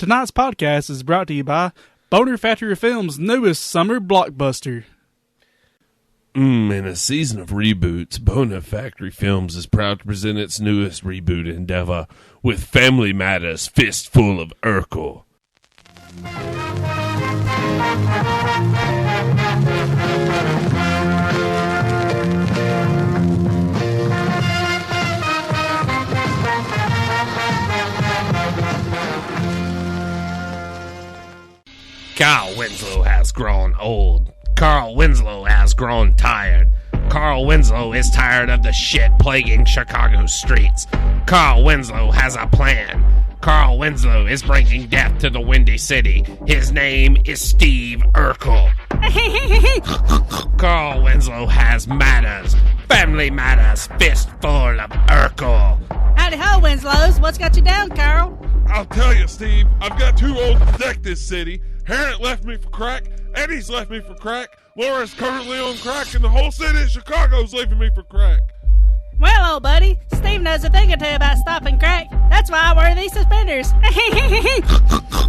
tonight's podcast is brought to you by Boner Factory Films' newest summer blockbuster. In a season of reboots, Boner Factory Films is proud to present its newest reboot endeavor with Family Matters Fistful of Urkel. Carl Winslow has grown old. Carl Winslow has grown tired. Carl Winslow is tired of the shit plaguing Chicago's streets. Carl Winslow has a plan. Carl Winslow is bringing death to the Windy City. His name is Steve Urkel. Carl Winslow has matters. Family matters. Fistful of Urkel. Howdy ho, Winslows. What's got you down, Carl? I'll tell you, Steve, I've got too old to protect this city. Harriet left me for crack. Eddie's left me for crack. Laura's currently on crack, and the whole city of Chicago's leaving me for crack. Well, old buddy, Steve knows a thing or two about stopping crack. That's why I wear these suspenders.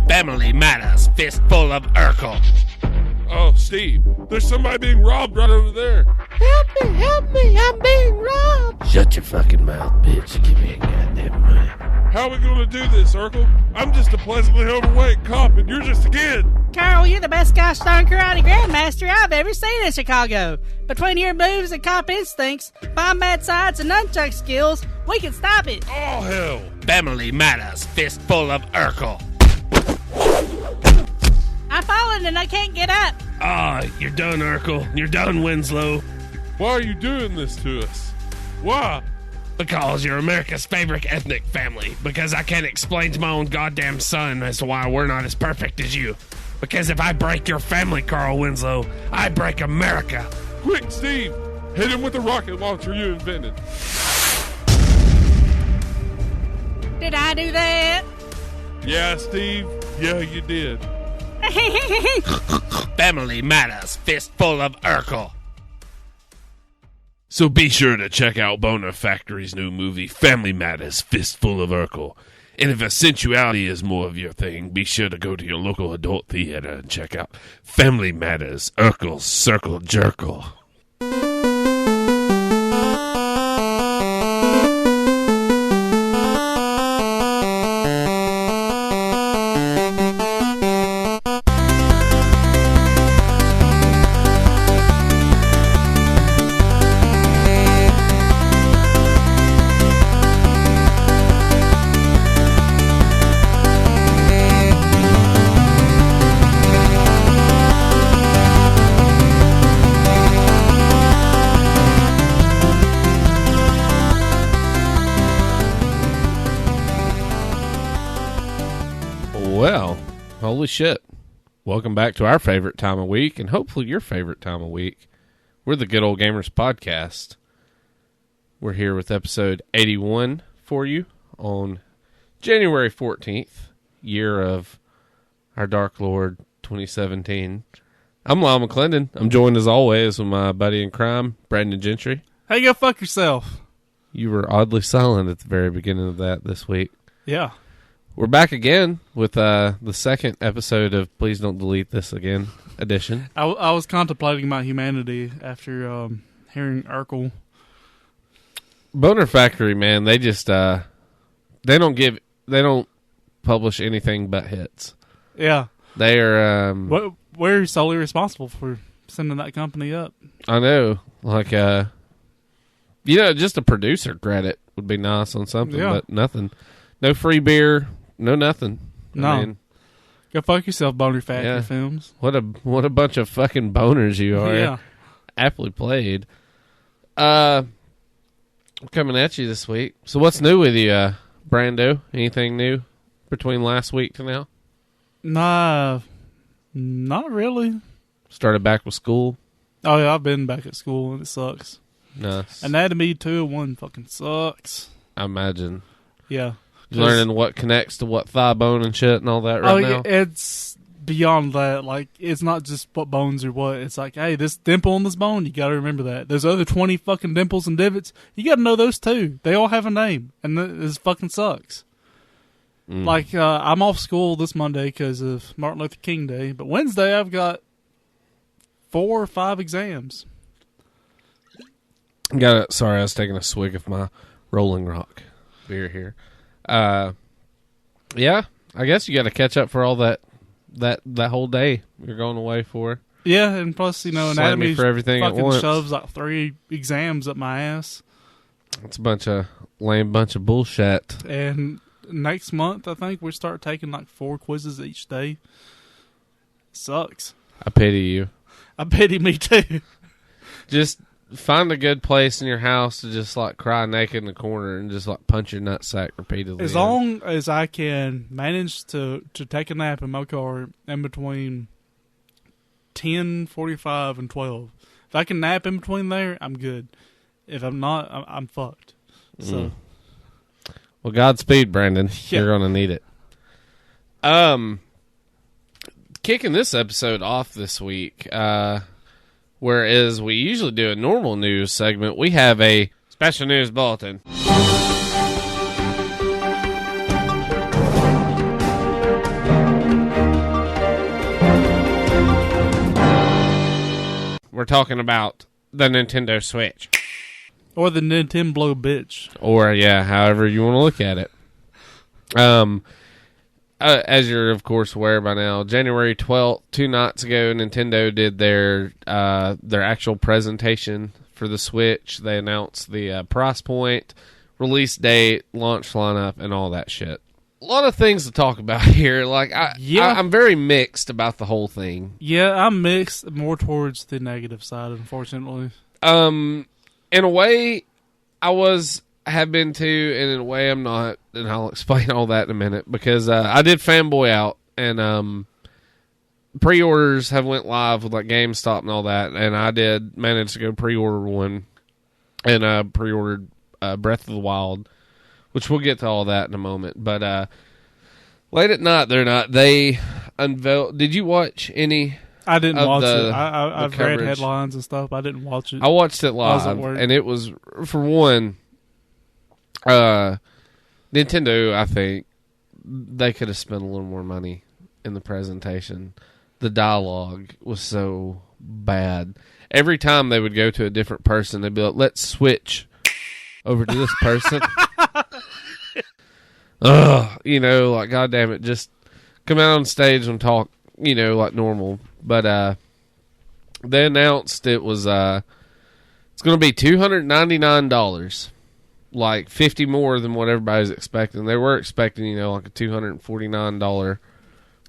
Family matters. Fistful of Urkel. Oh, Steve, there's somebody being robbed right over there. Help me, I'm being robbed. Shut your fucking mouth, bitch. Give me a goddamn money. How are we going to do this, Urkel? I'm just a pleasantly overweight cop, and you're just a kid. Carl, you're the best gosh darn karate grandmaster I've ever seen in Chicago. Between your moves and cop instincts, bomb bad sides, and nunchuck skills, we can stop it. Oh, hell. Family matters. Fistful of Urkel. I've fallen and I can't get up. You're done, Urkel. You're done, Winslow. Why are you doing this to us? Why? Because you're America's favorite ethnic family. Because I can't explain to my own goddamn son as to why we're not as perfect as you. Because if I break your family, Carl Winslow, I break America. Quick, Steve, hit him with the rocket launcher you invented. Did I do that? Yeah, Steve. Yeah, you did. Family matters. Fistful of Urkel. So be sure to check out Boner Factory's new movie, Family Matters Fistful of Urkel. And if sensuality is more of your thing, be sure to go to your local adult theater and check out Family Matters Urkel's Circle Jerkle. Well, holy shit. Welcome back to our favorite time of week, and hopefully your favorite time of week. We're the Good Old Gamers Podcast. We're here with episode 81 for you on January 14th, year of our Dark Lord 2017. I'm Lyle McClendon. I'm joined as always with my buddy in crime, Brandon Gentry. Hey, go fuck yourself. You were oddly silent at the very beginning of that this week. Yeah. We're back again with the second episode of Please Don't Delete This Again edition. I was contemplating my humanity after hearing Urkel. Boner Factory, man, they just they don't publish anything but hits. Yeah. They are we're solely responsible for sending that company up. I know. Like just a producer credit would be nice on something, but nothing. No free beer. No, nothing. No. I mean, go fuck yourself, Boner Factory Films. What a bunch of fucking boners you are. Yeah. Aptly played. We're coming at you this week. So what's new with you, Brando? Anything new between last week to now? Nah, not really. Started back with school? Oh, yeah, I've been back at school, and it sucks. Nice. Anatomy 201 fucking sucks. I imagine. Yeah. Learning what connects to what thigh bone and shit and all that right now? It's beyond that. Like, it's not just what bones are what. It's like, hey, this dimple on this bone, you got to remember that. There's other 20 fucking dimples and divots. You got to know those too. They all have a name, and this fucking sucks. Like, I'm off school this Monday because of Martin Luther King Day, but Wednesday I've got 4 or 5 exams. Sorry, I was taking a swig of my Rolling Rock beer here. Yeah, I guess you got to catch up for all that whole day you're going away for. Yeah, and plus, anatomy for everything at fucking once. shoves like 3 exams up my ass. It's a bunch of bullshit. And next month, I think we start taking like 4 quizzes each day. Sucks. I pity you. I pity me too. Just find a good place in your house to just like cry naked in the corner and just like punch your nutsack repeatedly. As long as I can manage to take a nap in my car in between 10:45 and 12. If I can nap in between there, I'm good. If I'm not, I'm fucked. So, well, Godspeed, Brandon. Yeah. You're gonna need it. Kicking this episode off this week, whereas we usually do a normal news segment, we have a special news bulletin. We're talking about the Nintendo Switch. or the Nintendo bitch. Or, yeah, however you want to look at it. As you're, of course, aware by now, January 12th, 2 nights ago, Nintendo did their actual presentation for the Switch. They announced the price point, release date, launch lineup, and all that shit. A lot of things to talk about here. Like, I'm very mixed about the whole thing. Yeah, I'm mixed more towards the negative side, unfortunately. In a way, have been too, and in a way I'm not, and I'll explain all that in a minute, because I did fanboy out, and pre-orders have went live with like GameStop and all that, and I did manage to go pre-order one, and pre-ordered Breath of the Wild, which we'll get to all that in a moment. But late at night, they unveiled. Did you watch any? I didn't watch it. the I've read coverage? headlines and stuff. I didn't watch it. I watched it I was at live, work. and it was, for one, Nintendo, I think, they could have spent a little more money in the presentation. The dialogue was so bad. Every time they would go to a different person, they'd be like, let's switch over to this person. Ugh, like, goddamn it, just come out on stage and talk, like normal. But they announced it was it's going to be $299, like $50 more than what everybody's expecting. They were expecting, like a $249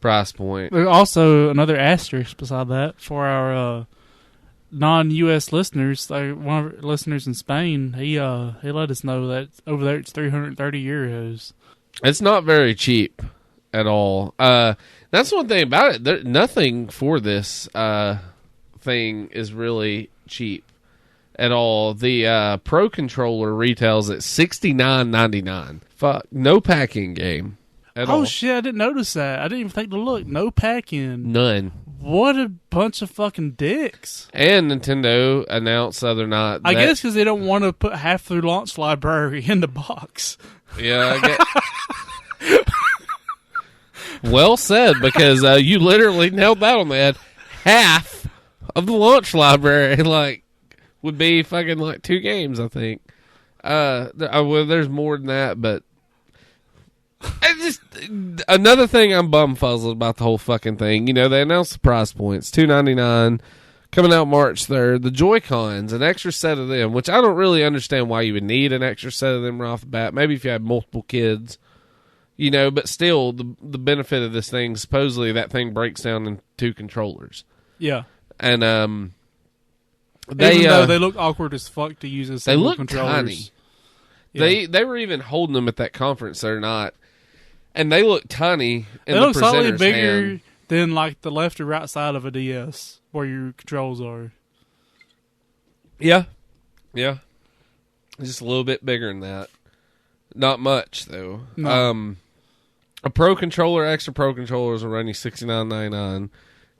price point. There's also another asterisk beside that for our non-U.S. listeners. Like one of our listeners in Spain, he let us know that over there it's 330 euros. It's not very cheap at all. That's one thing about it. Nothing for this thing is really cheap at all. The Pro Controller retails at $69.99. Fuck, no packing game at all. Oh shit! I didn't notice that. I didn't even take the look. No packing. None. What a bunch of fucking dicks. And Nintendo announced the other night I guess because they don't want to put half their launch library in the box. Yeah, well said, because you literally nailed that on the head. Half of the launch library, like, would be fucking like 2 games, I think. Well, there's more than that, but another thing I'm bumfuzzled about the whole fucking thing. They announced the price points, $299, coming out March 3rd. The Joy-Cons, an extra set of them, which I don't really understand why you would need an extra set of them right off the bat. Maybe if you had multiple kids. But still, the benefit of this thing, supposedly that thing breaks down into 2 controllers. Yeah. And Even though they look awkward as fuck to use as single controllers. Tiny. Yeah. They were even holding them at that conference. They're not. And they look tiny in They the look slightly presenter's bigger hand. than like the left or right side of a DS where your controls are. Yeah. Yeah. Just a little bit bigger than that. Not much, though. No. A Pro Controller, extra Pro Controllers will run you $69.99.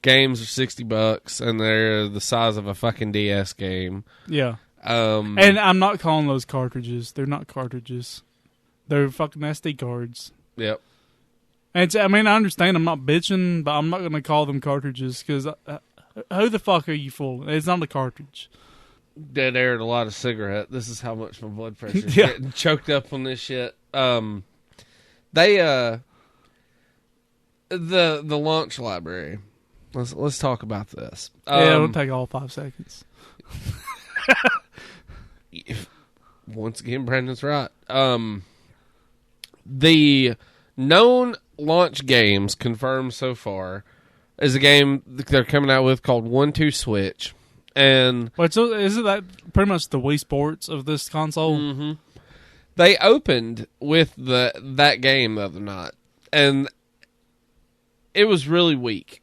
Games are $60, and they're the size of a fucking DS game. Yeah. And I'm not calling those cartridges. They're not cartridges. They're fucking SD cards. Yep. And I mean, I understand I'm not bitching, but I'm not going to call them cartridges because who the fuck are you fooling? It's not a cartridge. Dead air and a lot of cigarette. This is how much my blood pressure is Yeah. getting choked up on this shit. The launch library. Let's talk about this. Yeah, it'll take all 5 seconds. Once again, Brandon's right. The known launch games confirmed so far is a game they're coming out with called 1-2 Switch. And Wait, so isn't that pretty much the Wii Sports of this console? Mm-hmm. They opened with that game the other night, and it was really weak.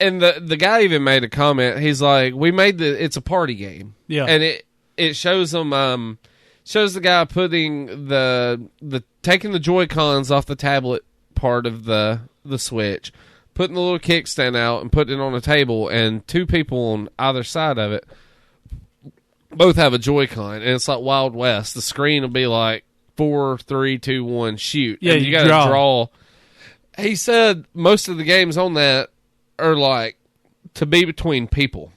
And the guy even made a comment. He's like, "We made it's a party game." Yeah, and it shows them shows the guy putting the taking the Joy-Cons off the tablet part of the Switch, putting the little kickstand out and putting it on a table, and 2 people on either side of it both have a Joy-Con, and it's like Wild West. The screen will be like 4, 3, 2, 1, shoot. Yeah, and you got to draw. He said most of the games on that are like to be between people.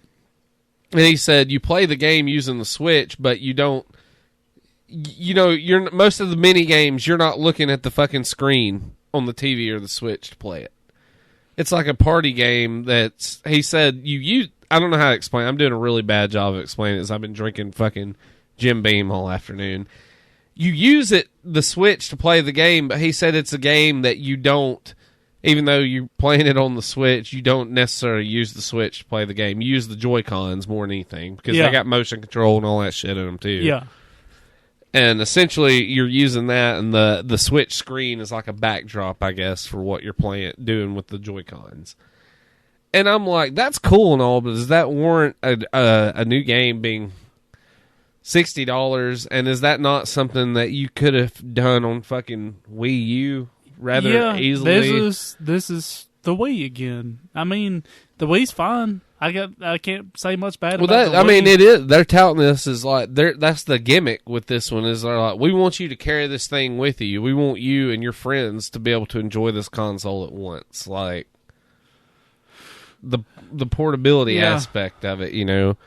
And he said you play the game using the Switch, but you don't. You're most of the mini games. You're not looking at the fucking screen on the TV or the Switch to play it. It's like a party game that's. He said you use. I don't know how to explain. I'm doing a really bad job of explaining it. As I've been drinking fucking Jim Beam all afternoon. You use the Switch to play the game, but he said it's a game that you don't. Even though you're playing it on the Switch, you don't necessarily use the Switch to play the game. You use the Joy-Cons more than anything because they got motion control and all that shit in them too. yeah. And essentially, you're using that, and the Switch screen is like a backdrop, I guess, for what you're doing with the Joy-Cons. And I'm like, that's cool and all, but does that warrant a new game being $60? And is that not something that you could have done on fucking Wii U rather easily? This is the Wii again. I mean, the Wii's fine. I can't say much bad about the Wii. I mean, it is. They're touting this as like that's the gimmick with this one is they're like, we want you to carry this thing with you. We want you and your friends to be able to enjoy this console at once. Like the portability aspect of it,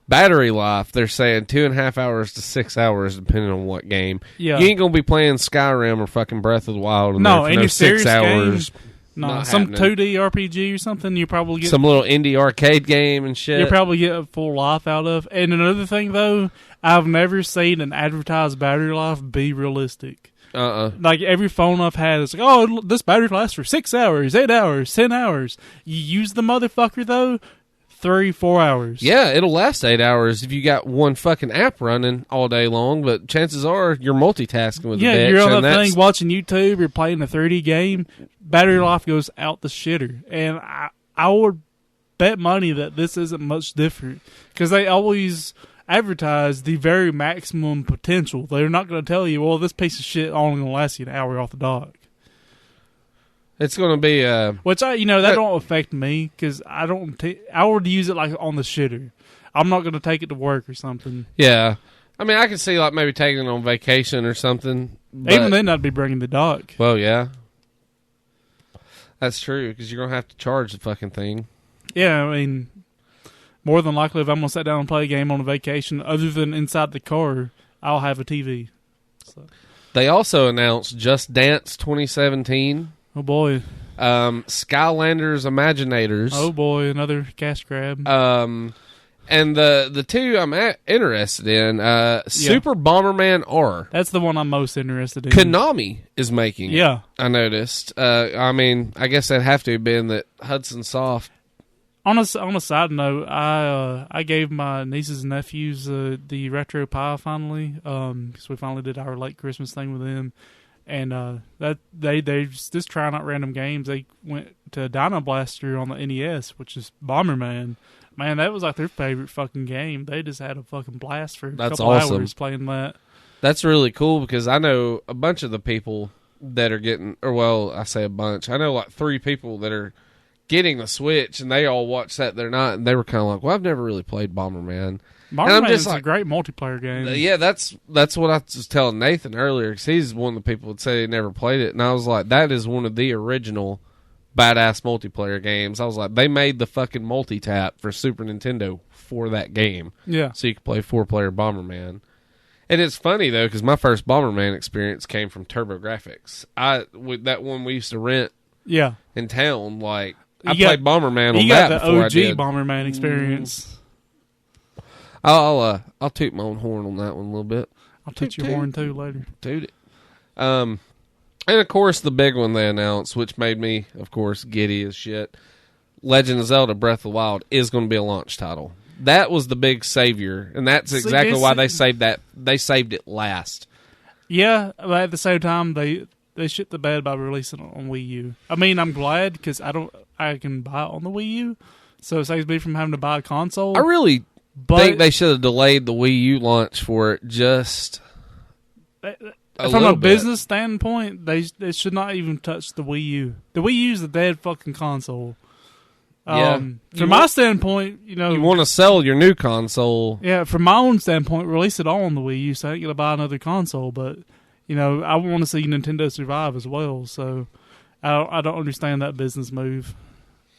Battery life, they're saying 2.5 hours to 6 hours, depending on what game. Yeah. You ain't gonna be playing Skyrim or fucking Breath of the Wild in No, there for any 6 hours. Game, no, Not some happening. 2D RPG or something. You probably get Some little indie arcade game and shit. You probably get a full life out of. And another thing though, I've never seen an advertised battery life be realistic. Like every phone I've had is like, oh, this battery lasts for 6 hours, 8 hours, 10 hours. You use the motherfucker though, 3-4 hours. Yeah, it'll last 8 hours if you got one fucking app running all day long, but chances are you're multitasking with the bitch. You're on that thing watching YouTube, you're playing a 3D game, battery life goes out the shitter. And I would bet money that this isn't much different because they always advertise the very maximum potential. They're not going to tell you, well, this piece of shit only going to last you an hour off the dock. It's going to be which that don't affect me because I don't. I would use it like on the shitter. I'm not going to take it to work or something. Yeah, I mean, I could see like maybe taking it on vacation or something. But, even then, I'd be bringing the dock. Well, yeah, that's true because you're going to have to charge the fucking thing. Yeah, I mean, more than likely, if I'm going to sit down and play a game on a vacation, other than inside the car, I'll have a TV. So. They also announced Just Dance 2017. Oh boy. Skylanders Imaginators. Oh boy, another cash grab. And the two I'm interested in, Super Bomberman R. That's the one I'm most interested in. Konami is making it. Yeah. I noticed. I mean, I guess that'd have to have been that Hudson Soft. On a side note, I gave my nieces and nephews the Retro Pi finally, because we finally did our late Christmas thing with them. And that they just trying out random games. They went to Dino Blaster on the NES, which is Bomberman. Man, that was like their favorite fucking game. They just had a fucking blast for a couple hours playing that. That's really cool because I know a bunch of the people that are getting, or well, I say a bunch. I know like 3 people that are getting the Switch, and they all watched that the other night, and they were kind of like, well, I've never really played Bomberman. Bomberman is a great multiplayer game. Yeah, that's what I was telling Nathan earlier, because he's one of the people that say he never played it, and I was like, that is one of the original badass multiplayer games. I was like, they made the fucking multi-tap for Super Nintendo for that game. Yeah. So you could play 4-player Bomberman. And it's funny, though, because my first Bomberman experience came from TurboGrafx. With that one we used to rent in town, like, I played Bomberman on that before I did. You got the OG Bomberman experience. I'll toot my own horn on that one a little bit. I'll toot your horn, too, later. Toot it. And, of course, the big one they announced, which made me, of course, giddy as shit. Legend of Zelda Breath of the Wild is going to be a launch title. That was the big savior, and that's exactly why they saved that. They saved it last. Yeah, but at the same time, they shit the bed by releasing it on Wii U. I mean, I'm glad because I can buy it on the Wii U, so it saves me from having to buy a console. I really think they should have delayed the Wii U launch for it just from a business standpoint. They should not even touch the Wii U. The Wii U is a dead fucking console. From my standpoint, you want to sell your new console. Yeah, from my own standpoint, release it all on the Wii U, so I ain't gonna buy another console. But I want to see Nintendo survive as well. So I don't understand that business move.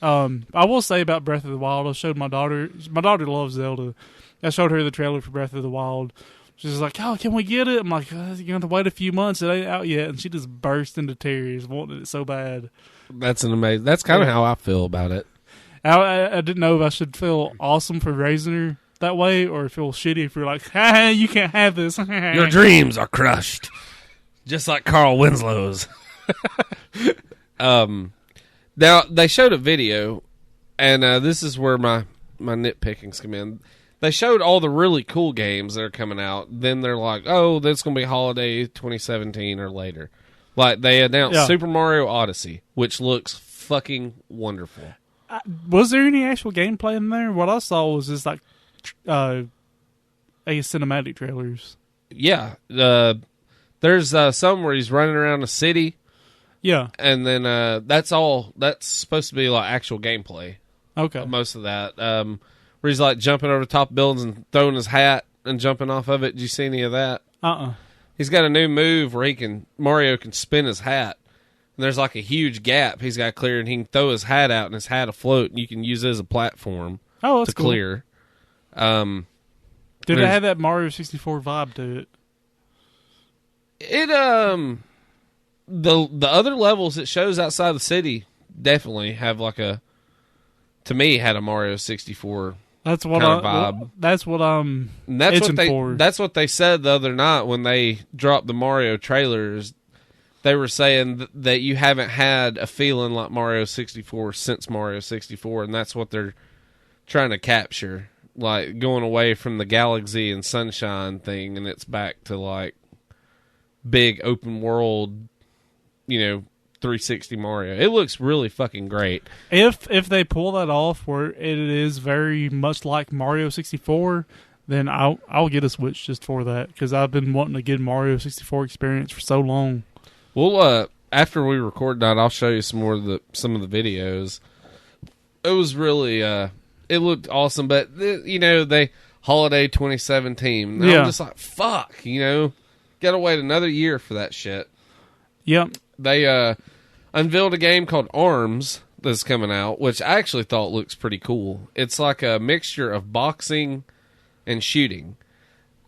I will say about Breath of the Wild, I showed my daughter. My daughter loves Zelda. I showed her the trailer for Breath of the Wild. She's like, "Oh, can we get it?" I'm like, "You're gonna have to wait a few months. It ain't out yet." And she just burst into tears, wanting it so bad. That's kind of how I feel about it. I didn't know if I should feel awesome for raising her that way or feel shitty if you're like, "Hey, you can't have this." Your dreams are crushed, just like Carl Winslow's. Now, they showed a video, and this is where my nitpickings come in. They showed all the really cool games that are coming out. Then they're like, oh, that's going to be holiday 2017 or later. Like, they announced Super Mario Odyssey, which looks fucking wonderful. Was there any actual gameplay in there? What I saw was just like cinematic trailers. Yeah. There's some where he's running around a city. Yeah. And then that's supposed to be like actual gameplay. Okay. Most of that. Where he's like jumping over the top of buildings and throwing his hat and jumping off of it. Did you see any of that? He's got a new move where Mario can spin his hat. And there's like a huge gap he's got clear, and he can throw his hat out and his hat afloat, and you can use it as a platform to clear. Did it have that Mario 64 vibe to it? The other levels it shows outside the city definitely have to me, had a Mario 64 That's what kind of vibe. That's what I'm itching for. That's what they said the other night when they dropped the Mario trailers. They were saying that you haven't had a feeling like Mario 64 since Mario 64, and that's what they're trying to capture. Like, going away from the Galaxy and Sunshine thing, and it's back to, like, big open world, 360 Mario. It looks really fucking great. If they pull that off where it is very much like Mario 64, then I'll get a Switch just for that, because I've been wanting to get Mario 64 experience for so long. Well, after we record that, I'll show you some of the videos. It was really, it looked awesome, but they holiday 2017. I'm just like, fuck, gotta wait another year for that shit. Yep. They unveiled a game called ARMS that's coming out, which I actually thought looks pretty cool. It's like a mixture of boxing and shooting.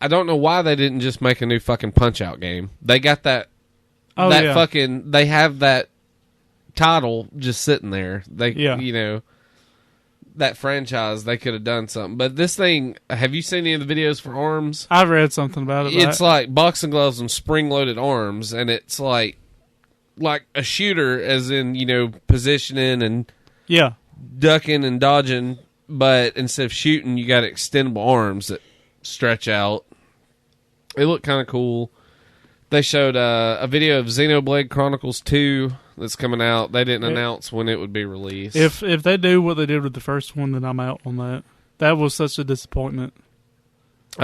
I don't know why they didn't just make a new fucking Punch-Out game. They got that. They have that title just sitting there. That franchise, they could have done something. But this thing, have you seen any of the videos for ARMS? I've read something about it. It's like boxing gloves and spring-loaded arms, and it's like a shooter, as in, positioning and ducking and dodging, but instead of shooting, you got extendable arms that stretch out. It looked kind of cool. They showed a video of Xenoblade Chronicles 2 that's coming out. They didn't announce when it would be released. If they do what they did with the first one, then I'm out on that. That was such a disappointment.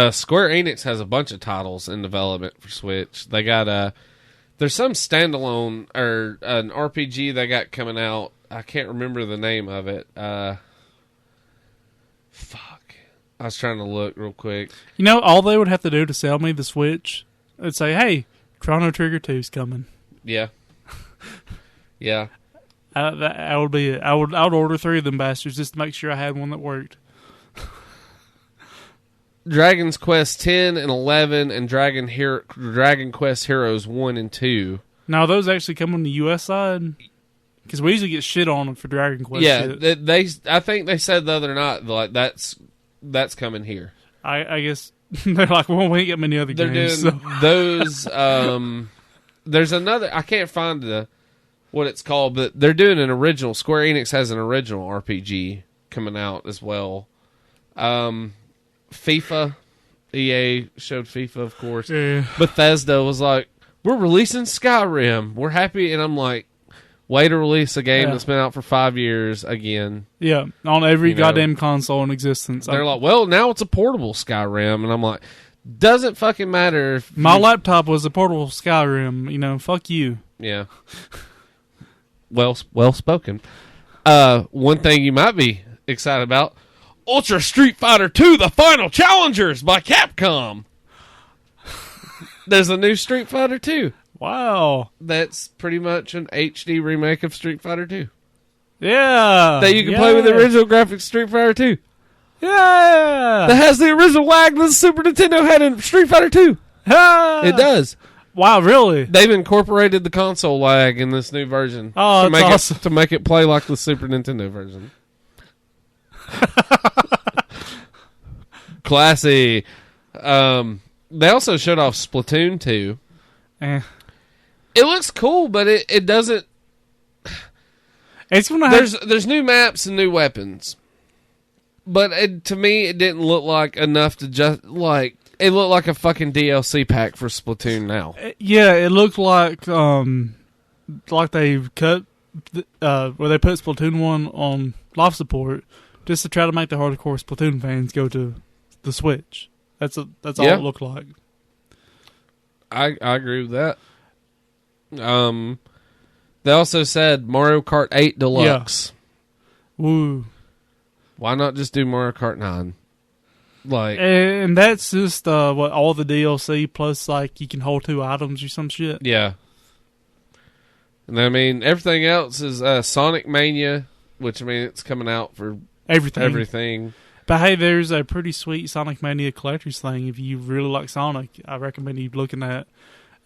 Square Enix has a bunch of titles in development for Switch. They got there's some standalone or an RPG they got coming out. I can't remember the name of it. I was trying to look real quick. You know, all they would have to do to sell me the Switch, they'd say, "Hey, Chrono Trigger 2's coming." Yeah. Yeah. That would be it. I would order 3 of them bastards just to make sure I had one that worked. Dragon's Quest 10 and 11 and Dragon Quest Heroes 1 and 2. Now, those actually come on the U.S. side? Because we usually get shit on them for Dragon Quest. Yeah, shit. I think they said the other night, like, that's coming here. I guess they're like, well, we ain't got many other They're games. doing those. There's another, I can't find what it's called, but they're doing an original. Square Enix has an original RPG coming out as well. FIFA, EA showed FIFA, of course. Yeah. Bethesda was like, we're releasing Skyrim. We're happy. And I'm like, way to release a game that's been out for 5 years again. Yeah, on every goddamn console in existence. They're like, well, now it's a portable Skyrim. And I'm like, doesn't fucking matter. If my laptop was a portable Skyrim. You know, fuck you. Yeah. Well spoken. One thing you might be excited about, Ultra Street Fighter 2: The Final Challengers by Capcom. There's a new Street Fighter 2. Wow. That's pretty much an HD remake of Street Fighter 2. Yeah. That you can play with the original graphics Street Fighter 2. Yeah. That has the original lag that the Super Nintendo had in Street Fighter 2. It does. Wow, really? They've incorporated the console lag in this new version. Oh, that's awesome. To make it play like the Super Nintendo version. Classy. They also showed off Splatoon 2. Eh. It looks cool, but it doesn't. It's gonna there's new maps and new weapons, but to me it didn't look like enough to just like it looked like a fucking DLC pack for Splatoon now. Yeah, it looked like they cut where they put Splatoon 1 on life support just to try to make the hardcore Splatoon fans go to the Switch. That's all it looked like. I agree with that. They also said Mario Kart 8 Deluxe. Yeah. Woo. Why not just do Mario Kart 9? Like, and that's just all the DLC plus like you can hold 2 items or some shit. Yeah. And I mean everything else is Sonic Mania, which I mean it's coming out for everything. But hey, there's a pretty sweet Sonic Mania collector's thing. If you really like Sonic, I recommend you looking at.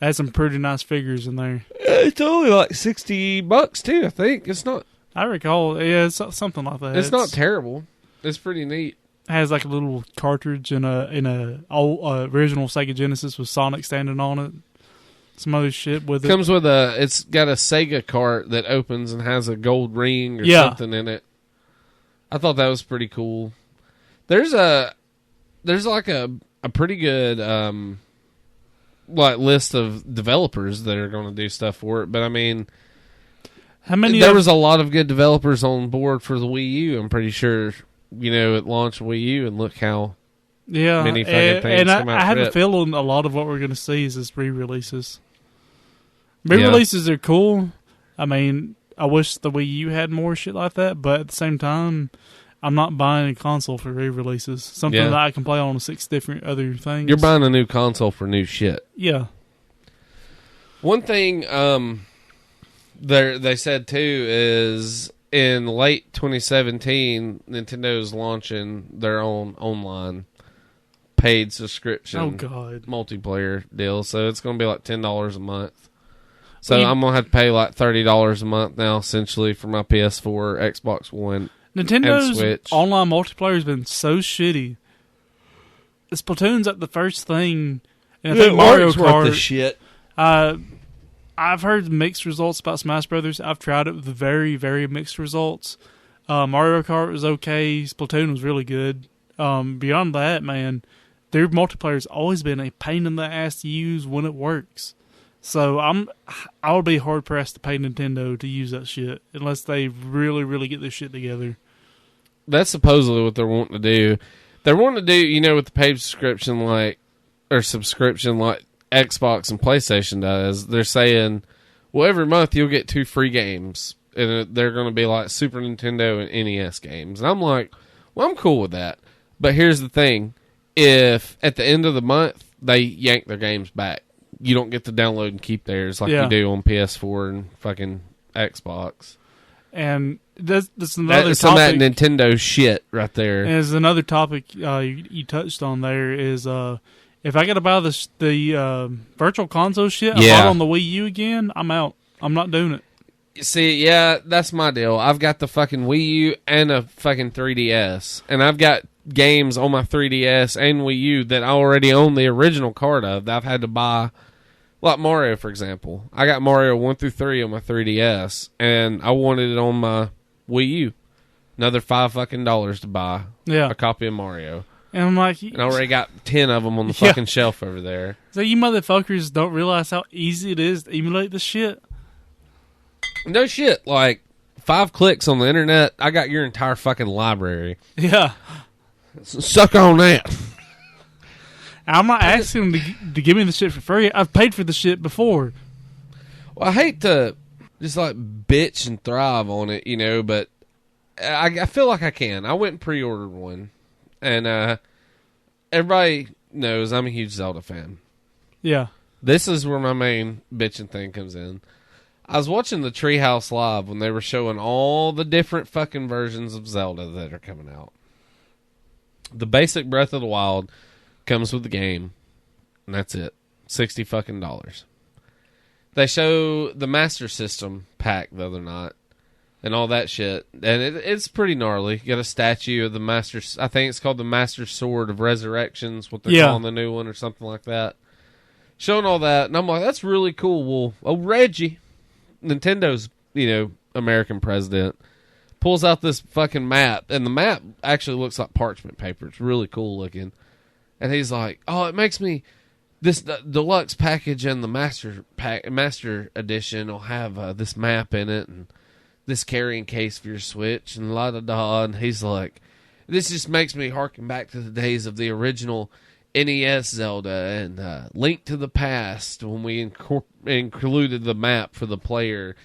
It has some pretty nice figures in there. It's only like $60 too, I think. It's not. I recall, yeah, it's something like that. It's not terrible. It's pretty neat. It has like a little cartridge in a old original Sega Genesis with Sonic standing on it. Some other shit with it. Comes with it's got a Sega cart that opens and has a gold ring or something in it. I thought that was pretty cool. There's like a pretty good like list of developers that are going to do stuff for it, but I mean, how many? There was a lot of good developers on board for the Wii U. I'm pretty sure, at launch Wii U, and look how many fucking things come out. I have a feeling a lot of what we're going to see is this re-releases. Re-releases are cool. I mean, I wish the Wii U had more shit like that, but at the same time, I'm not buying a console for re-releases. Something that I can play on 6 different other things. You're buying a new console for new shit. Yeah. One thing they said too is in late 2017, Nintendo's launching their own online paid subscription multiplayer deal. So it's going to be like $10 a month. So I'm going to have to pay like $30 a month now, essentially, for my PS4, Xbox One. Nintendo's online multiplayer has been so shitty. Splatoon's like the first thing, and I think Mario Kart. The shit. I've heard mixed results about Smash Brothers. I've tried it with very, very mixed results. Mario Kart was okay. Splatoon was really good. Beyond that, man, their multiplayer's always been a pain in the ass to use when it works. So I would be hard pressed to pay Nintendo to use that shit unless they really, really get this shit together. That's supposedly what they're wanting to do. They're wanting to do, with the paid subscription like Xbox and PlayStation does. They're saying, well, every month you'll get 2 free games, and they're going to be like Super Nintendo and NES games. And I'm like, well, I'm cool with that. But here's the thing. If at the end of the month they yank their games back, you don't get to download and keep theirs like you do on PS4 and fucking Xbox. And that's another some topic. of that Nintendo shit right there. And as another topic you touched on there is if I got to buy the virtual console shit, I bought on the Wii U again, I'm out. I'm not doing it. See, yeah, that's my deal. I've got the fucking Wii U and a fucking 3DS. And I've got games on my 3DS and Wii U that I already own the original card of that I've had to buy. Like Mario, for example. I got Mario 1 through 3 on my 3DS, and I wanted it on my Wii U. Another $5 to buy a copy of Mario. And I'm like... And I already got 10 of them on the fucking shelf over there. So you motherfuckers don't realize how easy it is to emulate this shit? No shit. Like, 5 clicks on the internet, I got your entire fucking library. Yeah. Suck on that. I'm not asking them to give me the shit for free. I've paid for the shit before. Well, I hate to just like bitch and thrive on it, you know, but I feel like I can. I went and pre-ordered one, and everybody knows I'm a huge Zelda fan. Yeah. This is where my main bitching thing comes in. I was watching the Treehouse Live when they were showing all the different fucking versions of Zelda that are coming out. The basic Breath of the Wild comes with the game, and that's it. $60 fucking dollars. They show the Master System pack the other night, and all that shit, and it's pretty gnarly. You got a statue of the Master. I think it's called the Master Sword of Resurrections, what they're calling the new one, or something like that. Showing all that, and I'm like, that's really cool. Well, Reggie, Nintendo's American president, pulls out this fucking map, and the map actually looks like parchment paper. It's really cool looking. And he's like, oh, it makes me... This deluxe package and the master edition will have this map in it and this carrying case for your Switch and la-da-da. And he's like, this just makes me harken back to the days of the original NES Zelda and Link to the Past when we included the map for the player.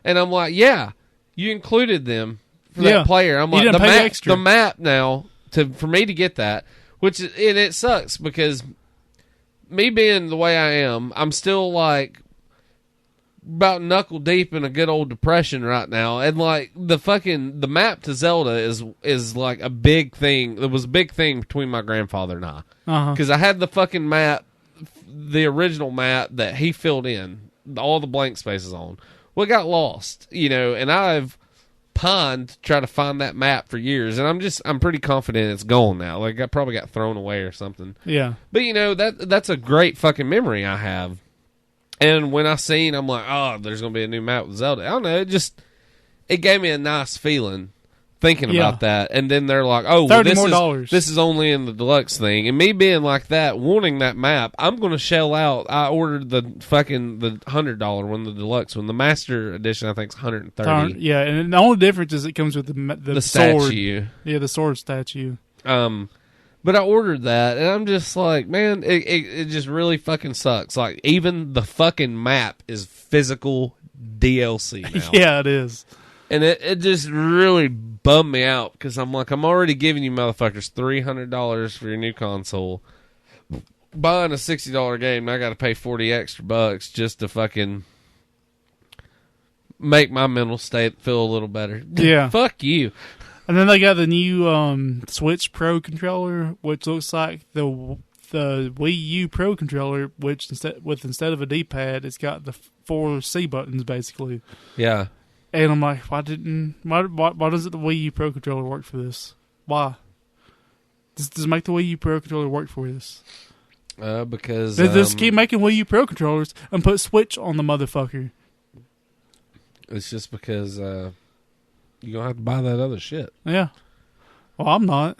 And I'm like, yeah, you included them for that player. I'm like, the map now, for me to get that... Which, and it sucks because me being the way I am, I'm still like about knuckle deep in a good old depression right now. And like the map to Zelda is like a big thing. It was a big thing between my grandfather and I. Because I had the fucking map, the original map that he filled in, all the blank spaces on. Well, it got lost, and I've pined to try to find that map for years, and I'm pretty confident it's gone now. Like I probably got thrown away or something. Yeah. But that's a great fucking memory I have. And when I seen, I'm like, oh, there's gonna be a new map with Zelda. I don't know, it gave me a nice feeling thinking about that. And then they're like, oh, well, this is only in the deluxe thing. And me being like that, wanting that map, I'm gonna shell out. I ordered the $100 one, the deluxe one. The master edition I think is $130. Yeah, and the only difference is it comes with the sword. Statue. Yeah, the sword statue. But I ordered that, and I'm just like, man, it just really fucking sucks. Like, even the fucking map is physical DLC now. Yeah, it is. And it just really bummed me out, because I'm like, I'm already giving you motherfuckers $300 for your new console. Buying a $60 game, and I got to pay $40 extra just to fucking make my mental state feel a little better. Yeah. Fuck you. And then they got the new Switch Pro controller, which looks like the Wii U Pro controller, which instead of a D-pad, it's got the 4 C buttons basically. Yeah. And I'm like, why doesn't the Wii U Pro controller work for this? Why? Does make the Wii U Pro controller work for this? Because they just keep making Wii U Pro controllers and put Switch on the motherfucker. It's just because you're gonna have to buy that other shit. Yeah. Well, I'm not.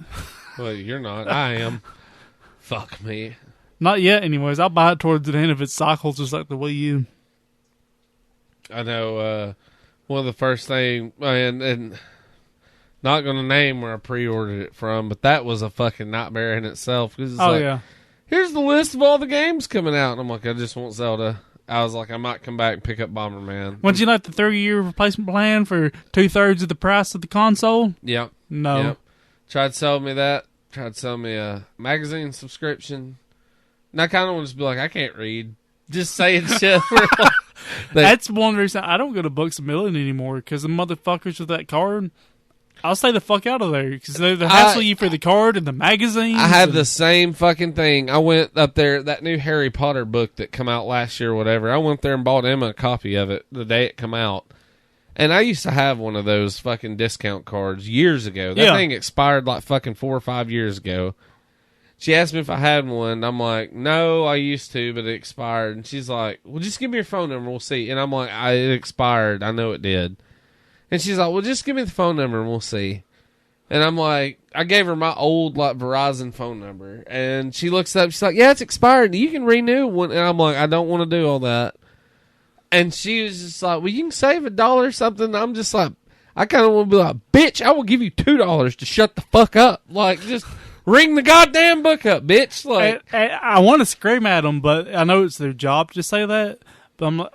Well, you're not. I am. Fuck me. Not yet, anyways. I'll buy it towards the end of its cycle, just like the Wii U. I know. One of the first things, and not going to name where I pre-ordered it from, but that was a fucking nightmare in itself. Cause it's yeah. Here's the list of all the games coming out. And I'm like, I just want Zelda. I was like, I might come back and pick up Bomberman. Wouldn't you like the 30-year replacement plan for 2/3 of the price of the console? Yep. No. Yep. Tried selling me that. tried to sell me a magazine subscription. And I kind of want to be like, I can't read. Just saying shit. That's one reason I don't go to Books A Million anymore, because the motherfuckers with that card, I'll stay the fuck out of there, because they hassle you for the card and the magazines. I had the same fucking thing. I went up there, that new Harry Potter book that come out last year or whatever, I went there and bought Emma a copy of it the day it come out. And I used to have one of those fucking discount cards years ago. That thing expired like fucking 4 or 5 years ago. She asked me if I had one. I'm like, no, I used to, but it expired. And she's like, well, just give me your phone number. We'll see. And I'm like, it expired. I know it did. And she's like, well, just give me the phone number and we'll see. And I'm like, I gave her my old like Verizon phone number. And she looks up. She's like, yeah, it's expired. You can renew one. And I'm like, I don't want to do all that. And she was just like, well, you can save $1 or something. I'm just like, I kind of want to be like, bitch, I will give you $2 to shut the fuck up. Like, just ring the goddamn book up, bitch. Like, I want to scream at them, but I know it's their job to say that. But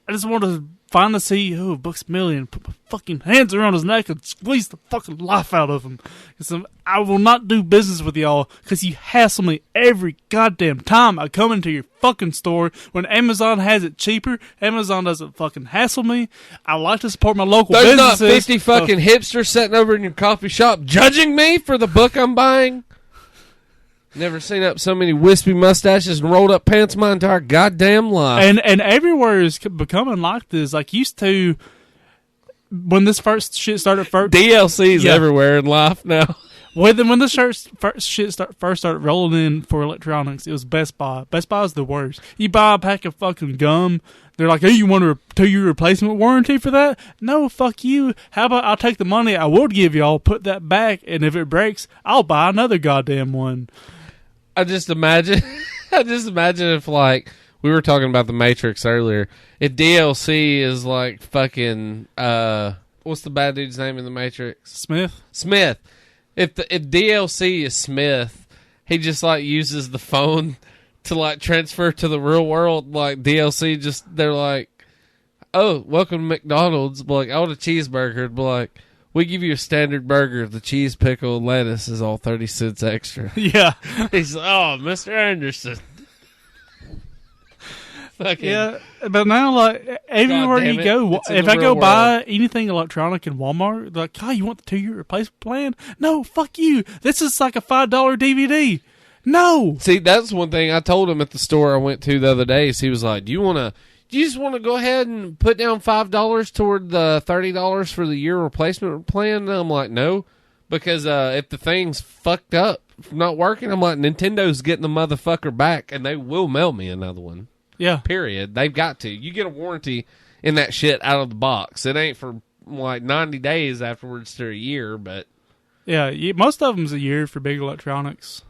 I just want to find the CEO, Books A Million, put my fucking hands around his neck and squeeze the fucking life out of him. I will not do business with y'all because you hassle me every goddamn time I come into your fucking store. When Amazon has it cheaper, Amazon doesn't fucking hassle me. I like to support my local there's businesses. Not 50 fucking hipsters sitting over in your coffee shop judging me for the book I'm buying. Never seen up so many wispy mustaches and rolled up pants my entire goddamn life. And everywhere is becoming like this. Like used to, when this first shit started. DLC's everywhere in life now. When this first shit first started rolling in for electronics, it was Best Buy. Best Buy is the worst. You buy a pack of fucking gum, they're like, hey, you want a 2-year replacement warranty for that? No, fuck you. How about I'll take the money I would give y'all, put that back, and if it breaks, I'll buy another goddamn one. I just imagine if, like, we were talking about the Matrix earlier, if DLC is like fucking, what's the bad dude's name in the Matrix? Smith. If DLC is Smith, he just, like, uses the phone to, like, transfer to the real world. Like, DLC they're like, oh, welcome to McDonald's. But, like, I want a cheeseburger. But, like, we give you a standard burger. The cheese, pickle, and lettuce is all 30 cents extra. Yeah. He's like, oh, Mr. Anderson. Fucking, yeah, but now, like, everywhere you go, if I go buy anything electronic in Walmart, they're like, oh, you want the 2-year replacement plan? No, fuck you. This is like a $5 DVD. No. See, that's one thing I told him at the store I went to the other day. So he was like, do you just want to go ahead and put down $5 toward the $30 for the year replacement plan? And I'm like, no, because if the thing's fucked up, not working, I'm like, Nintendo's getting the motherfucker back, and they will mail me another one. Yeah. Period. They've got to. You get a warranty in that shit out of the box. It ain't for like 90 days afterwards to a year, but yeah, most of them's a year for big electronics.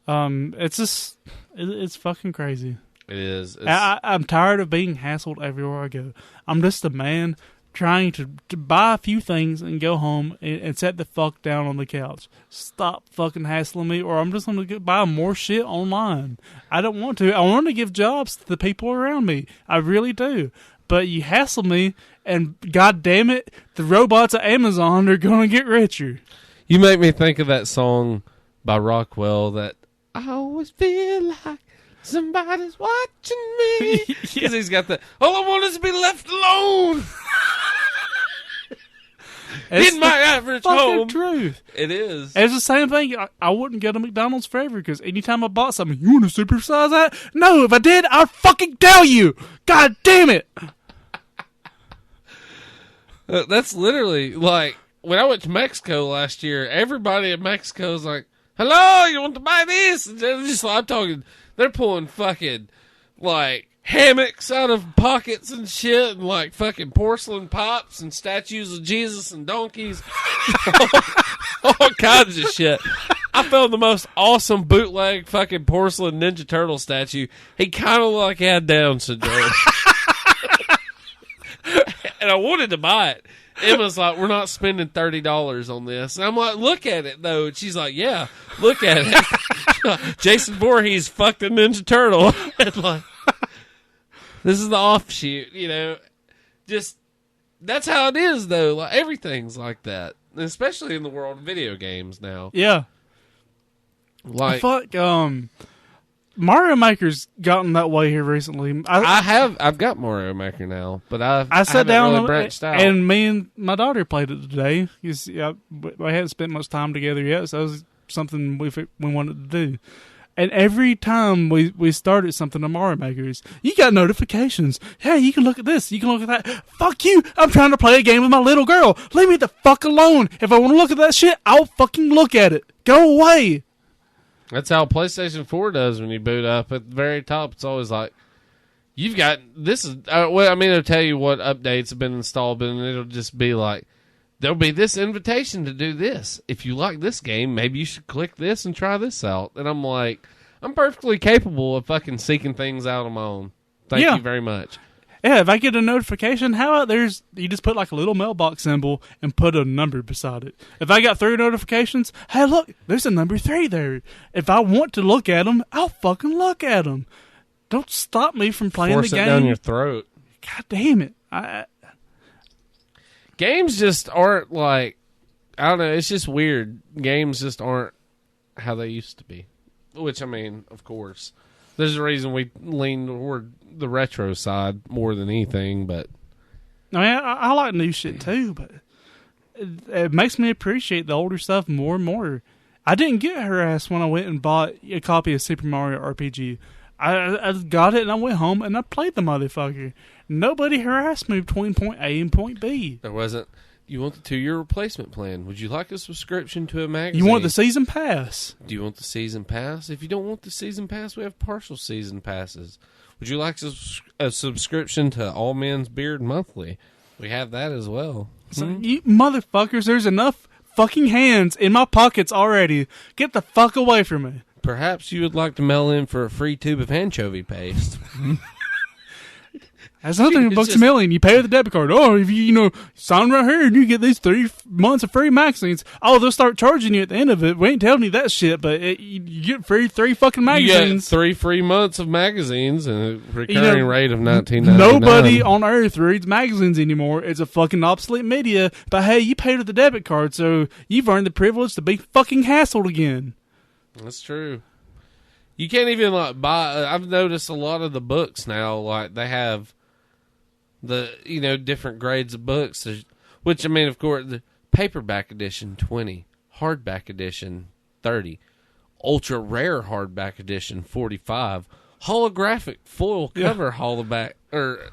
It's just it's fucking crazy. It is. I'm tired of being hassled everywhere I go. I'm just a man trying to buy a few things and go home and sit the fuck down on the couch. Stop fucking hassling me, or I'm just going to buy more shit online. I don't want to. I want to give jobs to the people around me. I really do. But you hassle me, and god damn it, the robots at Amazon are going to get richer. You make me think of that song by Rockwell that I always feel like somebody's watching me. Because he's got the, all I want is to be left alone. In my average home. Truth. It is. It's the same thing. I wouldn't go to McDonald's forever because anytime I bought something, you want to supersize that? No, if I did, I'd fucking tell you. God damn it. That's literally like when I went to Mexico last year, everybody in Mexico is like, hello, you want to buy this? And they're just, I'm talking, they're pulling fucking like hammocks out of pockets and shit, and like fucking porcelain pops and statues of Jesus and donkeys, all kinds of shit. I found the most awesome bootleg fucking porcelain Ninja Turtle statue. He kind of like had Down syndrome, and I wanted to buy it. Emma's like, we're not spending $30 on this. And I'm like, look at it, though. And she's like, yeah, look at it. Jason Voorhees fucked a Ninja Turtle. And like, this is the offshoot, you know. Just, that's how it is, though. Like, everything's like that. Especially in the world of video games now. Yeah. Like, fuck, Mario Maker's gotten that way here recently. I've got Mario Maker now, but I sat haven't down really branched out. and me and my daughter played it today. We hadn't spent much time together yet, so it was something we wanted to do. And every time we started something on Mario Makers, you got notifications. Hey, you can look at this. You can look at that. Fuck you. I'm trying to play a game with my little girl. Leave me the fuck alone. If I want to look at that shit, I'll fucking look at it. Go away. That's how PlayStation 4 does when you boot up. At the very top, it's always like, you've got, this is, well, I mean, it'll tell you what updates have been installed, but it'll just be like, there'll be this invitation to do this. If you like this game, maybe you should click this and try this out. And I'm like, I'm perfectly capable of fucking seeking things out on my own. Thank you very much. Yeah, if I get a notification, how about you just put like a little mailbox symbol and put a number beside it. If I got 3 notifications, hey, look, there's a number 3 there. If I want to look at them, I'll fucking look at them. Don't stop me from playing Force the game. it down your throat. God damn it. Games just aren't like, I don't know, it's just weird. Games just aren't how they used to be. Which, I mean, of course, there's a reason we lean toward the retro side more than anything, but... I mean, I like new shit too, but it makes me appreciate the older stuff more and more. I didn't get harassed when I went and bought a copy of Super Mario RPG. I got it and I went home and I played the motherfucker. Nobody harassed me between point A and point B. There wasn't... You want the 2-year replacement plan. Would you like a subscription to a magazine? You want the season pass. Do you want the season pass? If you don't want the season pass, we have partial season passes. Would you like a subscription to All Men's Beard Monthly? We have that as well. So you motherfuckers, there's enough fucking hands in my pockets already. Get the fuck away from me. Perhaps you would like to mail in for a free tube of anchovy paste. That's nothing $1 a million. You pay with a debit card. Oh, if you sign right here and you get these 3 months of free magazines. Oh, they'll start charging you at the end of it. We ain't telling you that shit, but you get free 3 fucking magazines. You get 3 free months of magazines and a recurring rate of $19.99. Nobody on earth reads magazines anymore. It's a fucking obsolete media. But hey, you paid with a debit card, so you've earned the privilege to be fucking hassled again. That's true. You can't even buy. I've noticed a lot of the books now, they have the different grades of books, which I mean, of course, the paperback edition 20, hardback edition 30, ultra rare hardback edition 45, holographic foil cover hardback or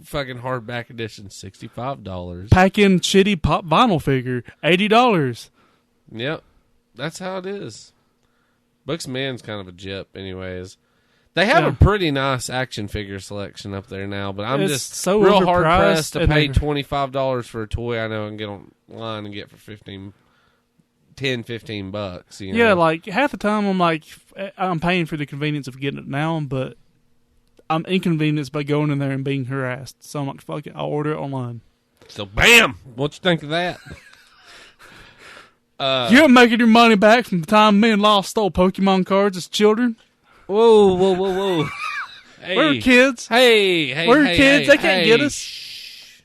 fucking hardback edition $65. Pack in shitty pop vinyl figure $80. Yep, that's how it is. Books Man's kind of a jip, anyways. They have a pretty nice action figure selection up there now, but I'm just so real hard pressed to pay $25 for a toy I know I can get online and get for $15 $15. Yeah, like half the time I'm paying for the convenience of getting it now, but I'm inconvenienced by going in there and being harassed. So I'm like, fuck it, I'll order it online. So bam! What you think of that? You're making your money back from the time me and Law stole Pokemon cards as children. Whoa. Hey. We're kids. Hey. We're kids. They can't get us. Shh.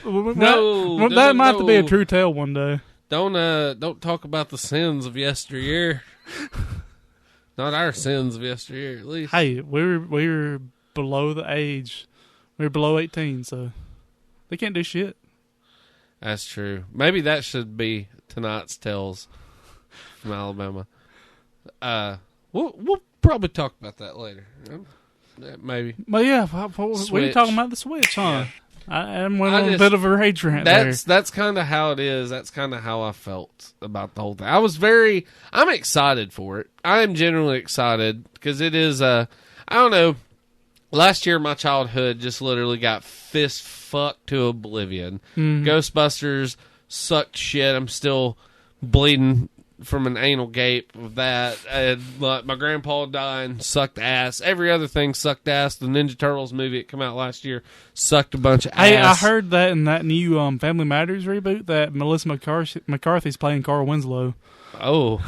That might have to be a true tale one day. Don't talk about the sins of yesteryear. Not our sins of yesteryear, at least. Hey, we were below the age. We were below 18, so they can't do shit. That's true. Maybe that should be tonight's tales from Alabama. We'll probably talk about that later. Maybe. But yeah, we were talking about the Switch, huh? I went on a bit of a rage rant there. That's kind of how it is. That's kind of how I felt about the whole thing. I'm excited for it. I am genuinely excited because it is, I don't know, last year my childhood just literally got fist fucked to oblivion. Mm-hmm. Ghostbusters sucked shit. I'm still bleeding from an anal gape of that. My grandpa dying sucked ass. Every other thing sucked ass. The Ninja Turtles movie that came out last year sucked a bunch of ass. Hey, I heard that in that new Family Matters reboot that Melissa McCarthy's playing Carl Winslow. Oh.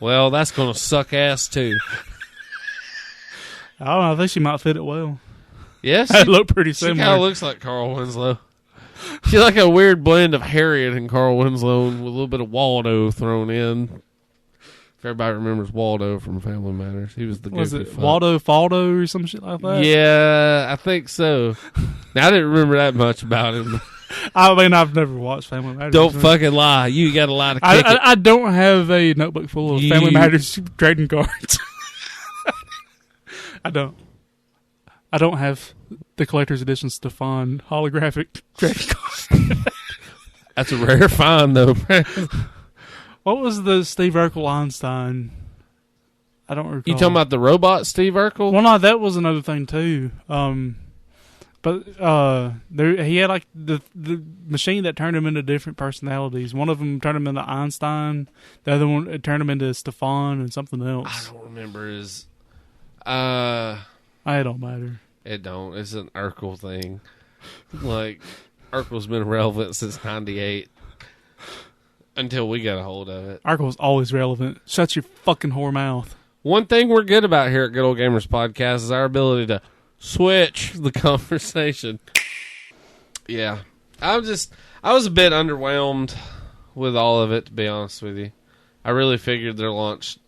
Well, that's going to suck ass too. I don't know. I think she might fit it well. Yes? It looked pretty similar. She kind of looks like Carl Winslow. She's like a weird blend of Harriet and Carl Winslow with a little bit of Waldo thrown in. If everybody remembers Waldo from Family Matters, he was the Was goofy it fuck. Waldo Faldo or some shit like that? Yeah, I think so. Now, I didn't remember that much about him. I mean, I've never watched Family Matters. Don't fucking lie. You got a lot of kick it. I don't have a notebook full of Family Matters trading cards. I don't. I don't have the collector's edition Stefan holographic trading cards. That's a rare find, though. What was the Steve Urkel Einstein? I don't recall. You talking about the robot Steve Urkel? Well, no, that was another thing too. But he had like the machine that turned him into different personalities. One of them turned him into Einstein. The other one it turned him into Stefan and something else. I don't remember his. It don't matter. It don't. It's an Urkel thing. Like, Urkel's been relevant since '98 until we got a hold of it. Urkel's always relevant. Shut your fucking whore mouth. One thing we're good about here at Good Old Gamers Podcast is our ability to switch the conversation. Yeah. I was a bit underwhelmed with all of it, to be honest with you. I really figured their launch,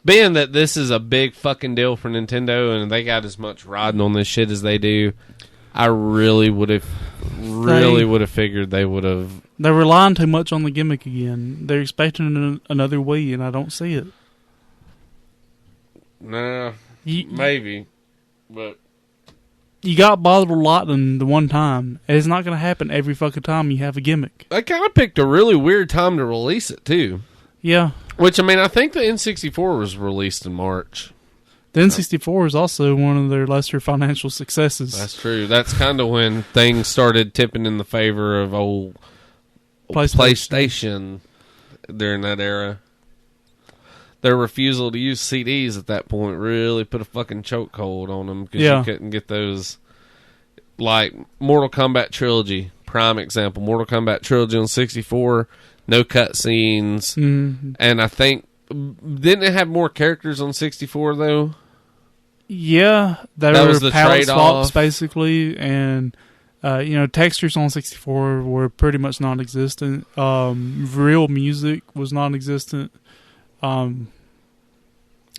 being that this is a big fucking deal for Nintendo and they got as much riding on this shit as they do, I really would have figured they would have. They're relying too much on the gimmick again. They're expecting another Wii, and I don't see it. Nah, maybe, but you got bottled lightning the one time. It's not going to happen every fucking time you have a gimmick. they kind of picked a really weird time to release it too. Yeah. Which, I mean, I think the N64 was released in March. The N64 is also one of their lesser financial successes. That's true. That's kind of when things started tipping in the favor of old PlayStation during that era. Their refusal to use CDs at that point really put a fucking chokehold on them because you couldn't get those. Like Mortal Kombat Trilogy, prime example. Mortal Kombat Trilogy on 64, no cutscenes. Mm-hmm. And I think, didn't it have more characters on 64 though? Yeah, that was the palette trade-off. swaps basically, and textures on 64 were pretty much non-existent. Real music was non-existent.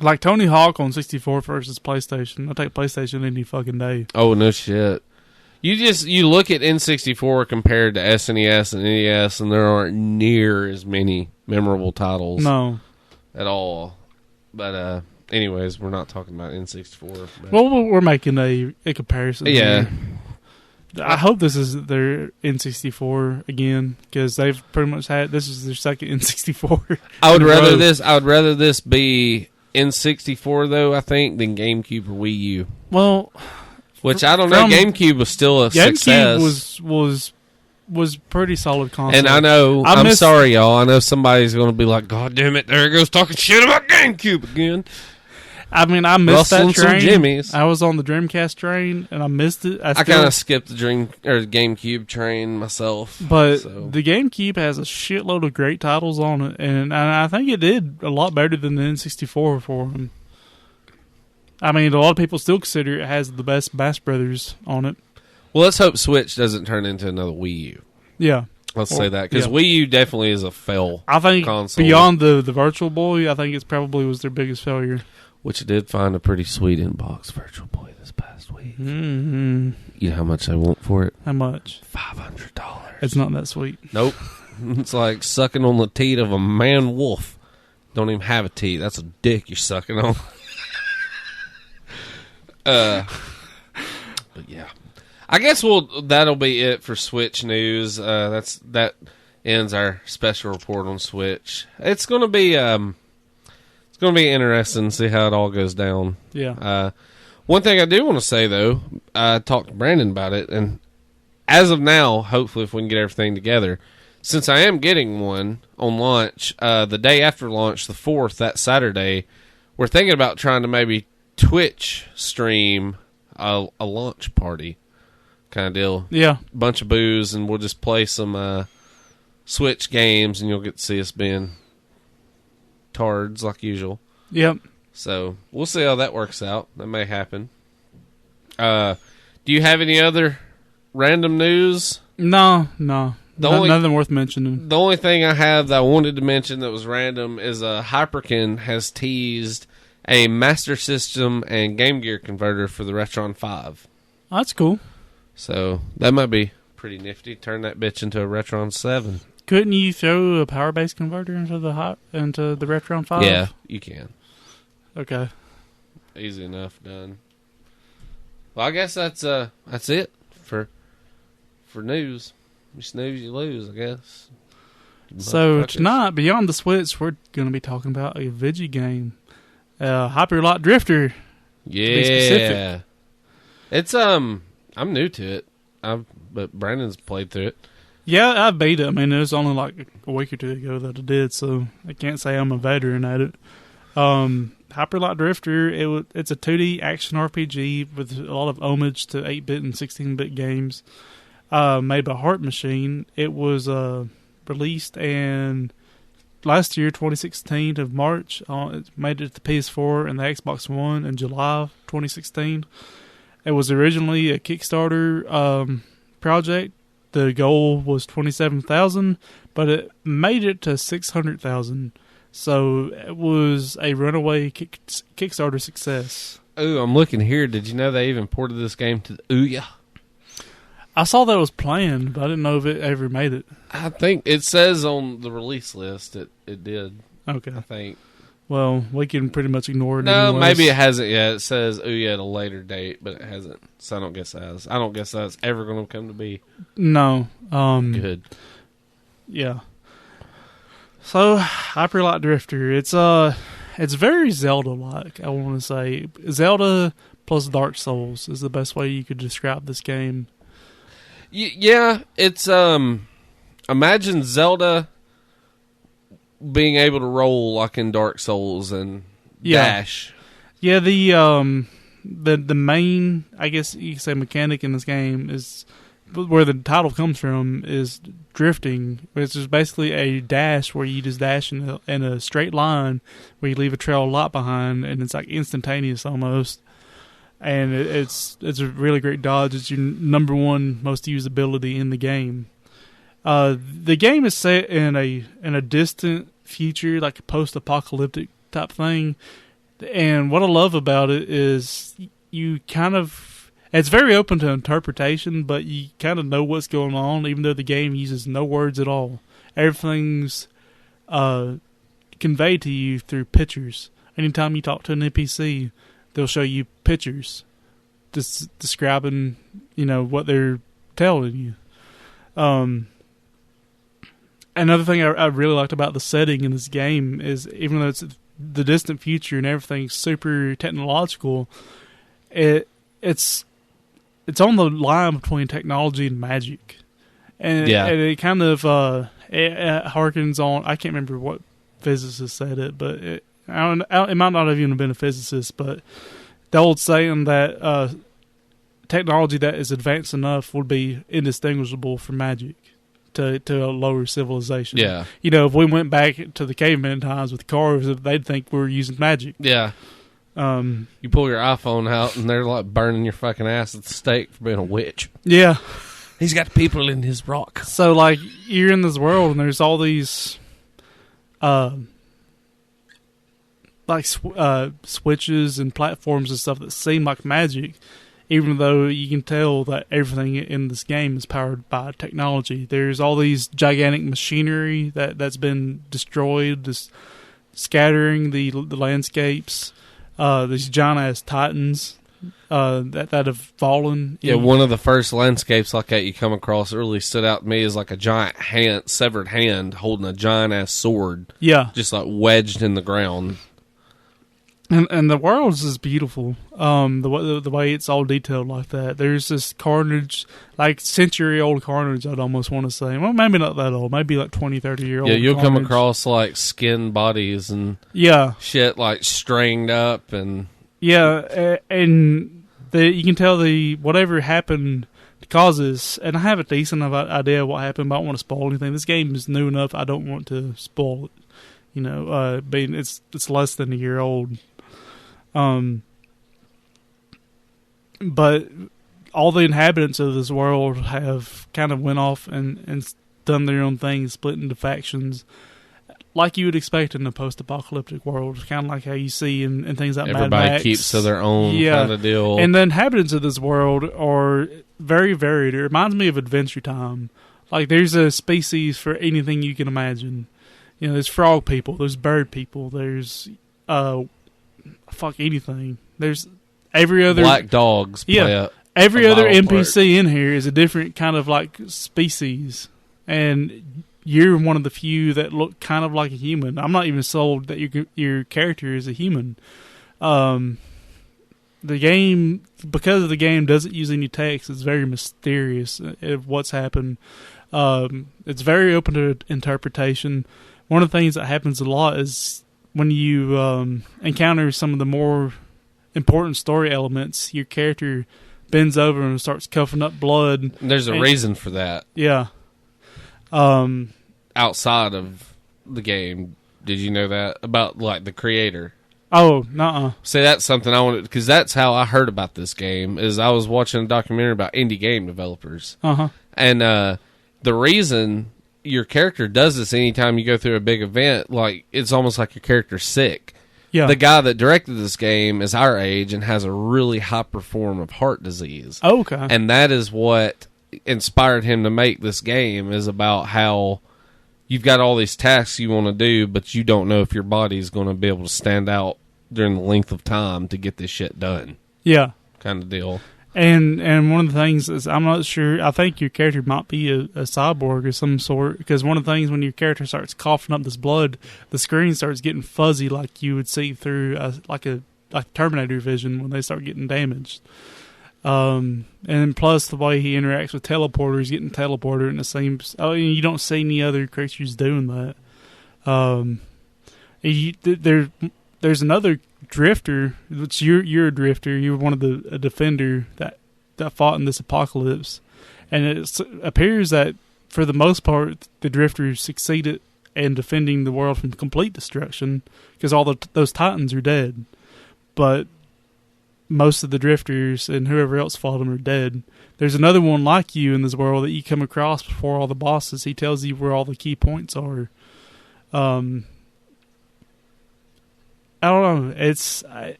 Like Tony Hawk on 64 versus PlayStation. I take PlayStation any fucking day. Oh, no shit. You look at N64 compared to SNES and NES, and there aren't near as many memorable titles. No. At all. But, anyways, we're not talking about N64. But. Well, we're making a comparison. Yeah. Here. I hope this is their N64 again, because they've pretty much this is their second N64. I would rather this be N64 though, I think, than GameCube or Wii U. Well, which I don't know. GameCube was still a success. GameCube was pretty solid console. And I know, I'm sorry, y'all. I know somebody's going to be like, "God damn it, there he goes talking shit about GameCube again." I mean, I missed Rustling that train. Some Jimmies. I was on the Dreamcast train, and I missed it. I kind of skipped the GameCube train myself. But the GameCube has a shitload of great titles on it, and I think it did a lot better than the N64 for them. I mean, a lot of people still consider it has the best Bass Brothers on it. Well, let's hope Switch doesn't turn into another Wii U. Yeah. Let's say that, because Wii U definitely is a fail I think console. Beyond the Virtual Boy, I think it probably was their biggest failure. Which did find a pretty sweet inbox Virtual Boy this past week. Mm-hmm. You know how much I want for it? How much? $500. It's not that sweet. Nope. It's like sucking on the teat of a man wolf. Don't even have a teat. That's a dick you're sucking on. But yeah. I guess that'll be it for Switch news. That ends our special report on Switch. It's gonna be interesting to see how it all goes down. Yeah. One thing I do want to say, though, I talked to Brandon about it, and as of now, hopefully if we can get everything together, since I am getting one on launch, the day after launch, the 4th, that Saturday, we're thinking about trying to maybe Twitch stream a launch party kind of deal. Yeah. Bunch of booze, and we'll just play some Switch games, and you'll get to see us being tards like usual. Yep. So we'll see how that works out. That may happen. Do you have any other random news No. only- Nothing worth mentioning. The only thing I have that I wanted to mention that was random is Hyperkin has teased a Master System and Game Gear converter for the Retron 5. That's cool. So that might be pretty nifty. Turn that bitch into a Retron 7. Couldn't you throw a power base converter into the Retron 5? Yeah, you can. Okay. Easy enough, done. Well, I guess that's it for news. You snooze, you lose, I guess. So Motherfuckers. tonight, beyond the Switch, we're going to be talking about a video game, Hyper Light Drifter. Yeah, specific. it's I'm new to it. But Brandon's played through it. Yeah, I beat it. I mean, it was only like a week or two ago that I did, so I can't say I'm a veteran at it. Hyper Light Drifter, it's a 2D action RPG with a lot of homage to 8-bit and 16-bit games, made by Heart Machine. It was released in last year, 2016 of March. It made it to PS4 and the Xbox One in July of 2016. It was originally a Kickstarter project. The goal was $27,000, but it made it to $600,000. So it was a runaway Kickstarter success. Ooh, I'm looking here. Did you know they even ported this game to the Ouya? I saw that was planned, but I didn't know if it ever made it. I think it says on the release list it did. Okay. I think. Well, we can pretty much ignore it. No, anyways. maybe it hasn't yet. It says Ouya at a later date, but it hasn't. So I don't guess that's ever going to come to be. No. Good. Yeah. So, Hyper Light Drifter, it's very Zelda-like, I want to say. Zelda plus Dark Souls is the best way you could describe this game. Yeah, it's imagine Zelda being able to roll like in Dark Souls and dash. Yeah, the main, I guess you could say, mechanic in this game is where the title comes from is drifting, which is basically a dash where you just dash in a straight line where you leave a trail of light behind, and it's like instantaneous almost. And it's a really great dodge. It's your number one most used ability in the game. The game is set in a distant future, like a post-apocalyptic type thing. And what I love about it is it's very open to interpretation, but you kind of know what's going on, even though the game uses no words at all. Everything's conveyed to you through pictures. Anytime you talk to an NPC, they'll show you pictures just describing, what they're telling you. Another thing I really liked about the setting in this game is, even though it's the distant future and everything's super technological, it's on the line between technology and magic. And it kind of it harkens on, I can't remember what physicist said it, but it might not have even been a physicist, but the old saying that technology that is advanced enough would be indistinguishable from magic to a lower civilization. Yeah. If we went back to the caveman times with cars, they'd think we were using magic. Yeah. You pull your iPhone out and they're like burning your fucking ass at the stake for being a witch. Yeah. He's got people in his rock. So, like, you're in this world and there's all these switches and platforms and stuff that seem like magic, even though you can tell that everything in this game is powered by technology. There's all these gigantic machinery that's been destroyed, just scattering the landscapes. These giant-ass titans that have fallen. Yeah, one of the first landscapes like that you come across that really stood out to me is like a giant severed hand holding a giant-ass sword. Yeah. Just like wedged in the ground. And the world is just beautiful. The way it's all detailed like that. There's this carnage, like century-old carnage, I'd almost want to say. Well, maybe not that old. Maybe like 20, 30-year-old. Yeah, you'll carnage. come across like skinned bodies and shit like stringed up and... Yeah, and you can tell whatever happened causes, and I have a decent idea of what happened, but I don't want to spoil anything. This game is new enough, I don't want to spoil it. Being it's less than a year old. But all the inhabitants of this world have kind of went off and done their own thing, split into factions, like you would expect in a post-apocalyptic world, kind of like how you see in things like Mad Max. Everybody keeps to their own kind of deal. And the inhabitants of this world are very varied. It reminds me of Adventure Time. Like, there's a species for anything you can imagine. You know, there's frog people, there's bird people, there's anything. There's every other black dogs. Every other NPC in here is a different kind of like species, and you're one of the few that look kind of like a human. I'm not even sold that your character is a human. The game, because the game doesn't use any text, it's very mysterious of what's happened. It's very open to interpretation. One of the things that happens a lot is when you encounter some of the more important story elements, your character bends over and starts coughing up blood. There's a reason for that. Yeah. Outside of the game, did you know that about like the creator? Oh, nuh-uh. See, that's something I wanted, because that's how I heard about this game. Is I was watching a documentary about indie game developers, and the reason your character does this anytime you go through a big event, like it's almost like your character's sick. Yeah. The guy that directed this game is our age and has a really hyper form of heart disease. Oh, okay. And that is what inspired him to make this game, is about how you've got all these tasks you want to do, but you don't know if your body's going to be able to stand out during the length of time to get this shit done. Yeah. Kind of deal. And one of the things is, I'm not sure, I think your character might be a cyborg of some sort, because one of the things when your character starts coughing up this blood, the screen starts getting fuzzy like you would see through like Terminator vision when they start getting damaged. And plus the way he interacts with teleporters, getting teleported, and it seems you don't see any other creatures doing that. There's another drifter, which you're a drifter. You're one of a defender that fought in this apocalypse, and it appears that for the most part the drifters succeeded in defending the world from complete destruction, because all those titans are dead, but most of the drifters and whoever else fought them are dead. There's another one like you in this world that you come across before all the bosses. He tells you where all the key points are. I don't know.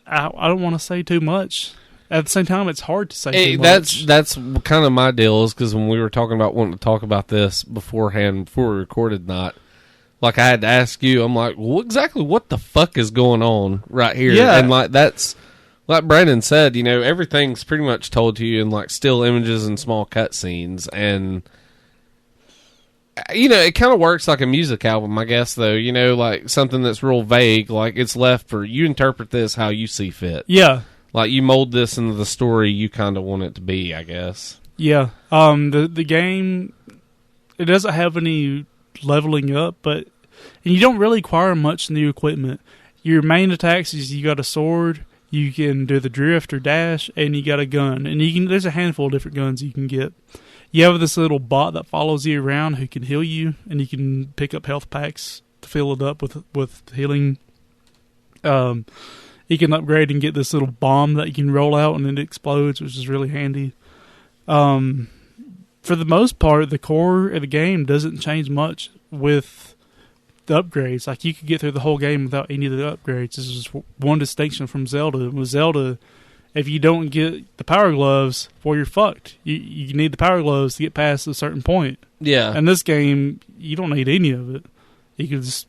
I don't want to say too much. At the same time, it's hard to say too much. That's kind of my deal, is because when we were talking about wanting to talk about this beforehand, before we recorded, like I had to ask you, I'm like, well, exactly what the fuck is going on right here? Yeah. And like that's, like Brandon said, everything's pretty much told to you in like still images and small cutscenes, and it kind of works like a music album, I guess, though. Like something that's real vague, like it's left for you interpret this how you see fit. Yeah. Like you mold this into the story you kind of want it to be, I guess. Yeah. The game, it doesn't have any leveling up, and you don't really acquire much new equipment. Your main attacks is you got a sword, you can do the drift or dash, and you got a gun. And there's a handful of different guns you can get. You have this little bot that follows you around who can heal you, and you can pick up health packs to fill it up with healing. You can upgrade and get this little bomb that you can roll out and it explodes, which is really handy. For the most part, the core of the game doesn't change much with the upgrades. Like, you could get through the whole game without any of the upgrades. This is one distinction from Zelda. With Zelda, if you don't get the power gloves, well, you're fucked. You need the power gloves to get past a certain point. Yeah. In this game, you don't need any of it. You can just...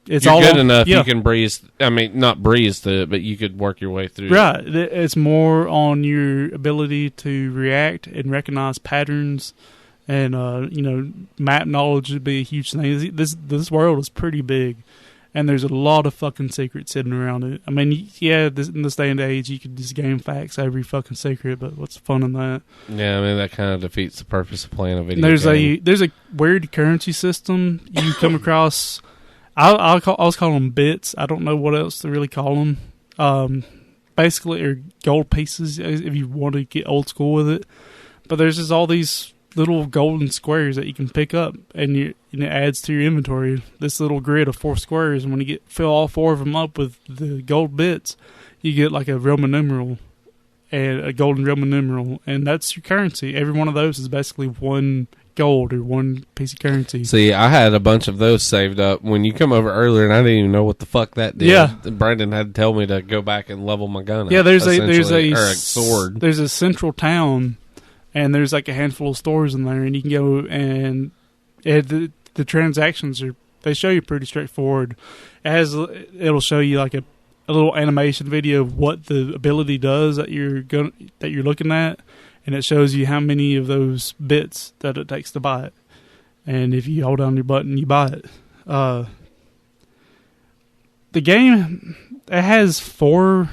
You're all good enough. Yeah. You can breeze. I mean, not breeze through it, but you could work your way through. Right. It's more on your ability to react and recognize patterns, and map knowledge would be a huge thing. This world is pretty big, and there's a lot of fucking secrets hidden around it. I mean, yeah, in this day and age, you could just game facts every fucking secret, but what's the fun in that? Yeah, I mean, that kind of defeats the purpose of playing a video game. There's a weird currency system you come across. I was calling them bits. I don't know what else to really call them. Basically, they're gold pieces if you want to get old school with it. But there's just all these little golden squares that you can pick up, and it adds to your inventory. This little grid of 4 squares, and when you fill all 4 of them up with the gold bits, you get like a Roman numeral and a golden Roman numeral, and that's your currency. Every one of those is basically one gold or one piece of currency. See, I had a bunch of those saved up when you come over earlier, and I didn't even know what the fuck that did. Yeah. Brandon had to tell me to go back and level my gun. Yeah, up, there's a sword. There's a central town, and there's like a handful of stores in there, and you can go and the transactions they show you pretty straightforward. It'll show you like a little animation video of what the ability does that you're looking at, and it shows you how many of those bits that it takes to buy it. And if you hold down your button, you buy it. The game, it has 5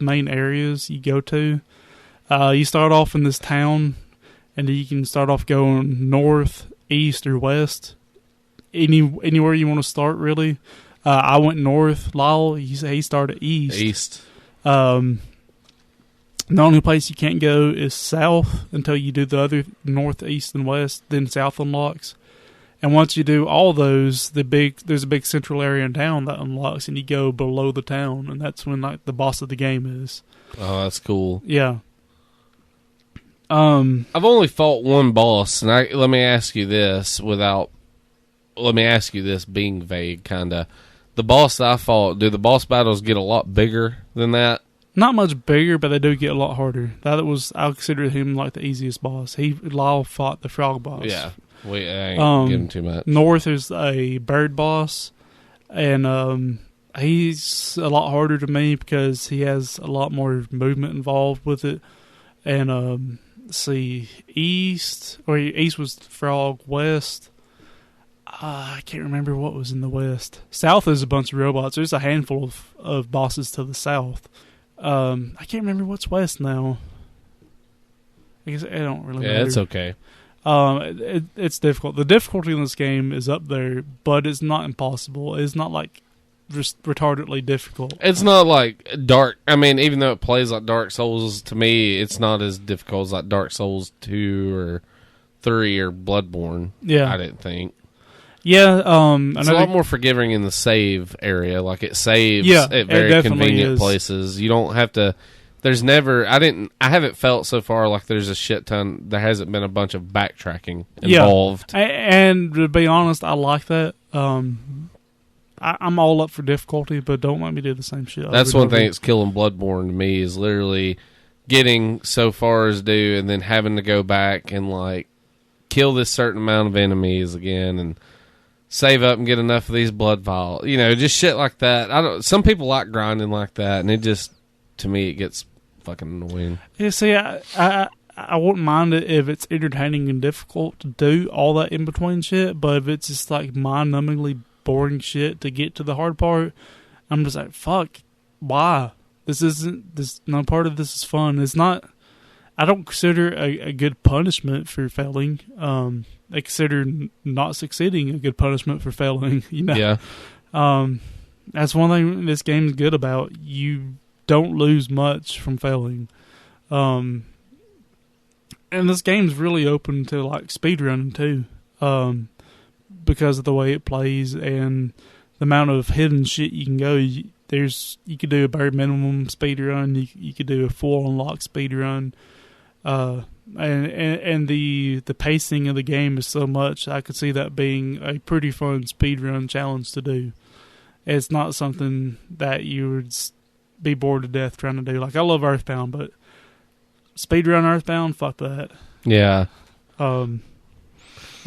main areas you go to. You start off in this town, and you can start off going north, east, or west. Anywhere you want to start, really. I went north. Lyle, he started east. The only place you can't go is south until you do the other north, east, and west. Then south unlocks. And once you do all those, there's a big central area in town that unlocks, and you go below the town, and that's when like the boss of the game is. Oh, that's cool. Yeah. I've only fought one boss, and let me ask you this being vague, kind of. The boss that I fought, do the boss battles get a lot bigger than that? Not much bigger, but they do get a lot harder. I'll consider him like the easiest boss. Lyle fought the frog boss. Yeah, I ain't giving too much. North is a bird boss, and he's a lot harder to me because he has a lot more movement involved with it. And let's see, east was the frog. West, I can't remember what was in the west. South is a bunch of robots. There's a handful of bosses to the south. I can't remember what's west now. I guess I don't really know. Yeah, it's okay. It's difficult. The difficulty in this game is up there, but it's not impossible. It's not like just retardedly difficult. It's not like Dark. I mean, even though it plays like Dark Souls, to me, it's not as difficult as like Dark Souls 2 or 3 or Bloodborne. Yeah, I didn't think. Yeah, it's a lot more forgiving in the save area. Like it saves at very convenient places. You don't have to. There's never. I haven't felt so far like there's a shit ton. There hasn't been a bunch of backtracking involved. Yeah. And to be honest, I like that. I'm all up for difficulty, but don't let me do the same shit. That's one thing that's killing Bloodborne to me is literally getting so far as do and then having to go back and like kill this certain amount of enemies again and save up and get enough of these blood vials. You know, just shit like that. Some people like grinding like that, and it just, to me, it gets fucking annoying. Yeah, see, I wouldn't mind it if it's entertaining and difficult to do all that in between shit, but if it's just like mind-numbingly boring shit to get to the hard part, I'm just like, fuck, why? No part of this is fun. It's not, I don't consider a good punishment for failing. I consider not succeeding a good punishment for failing, you know? Yeah. That's one thing this game's good about. You don't lose much from failing. And this game's really open to like speedrunning too. Because of the way it plays and the amount of hidden shit you can go. You could do a bare minimum speedrun. You could do a full unlock speedrun. And the pacing of the game is so much, I could see that being a pretty fun speedrun challenge to do. It's not something that you would be bored to death trying to do. Like, I love Earthbound, but speedrun Earthbound, fuck that. Yeah. The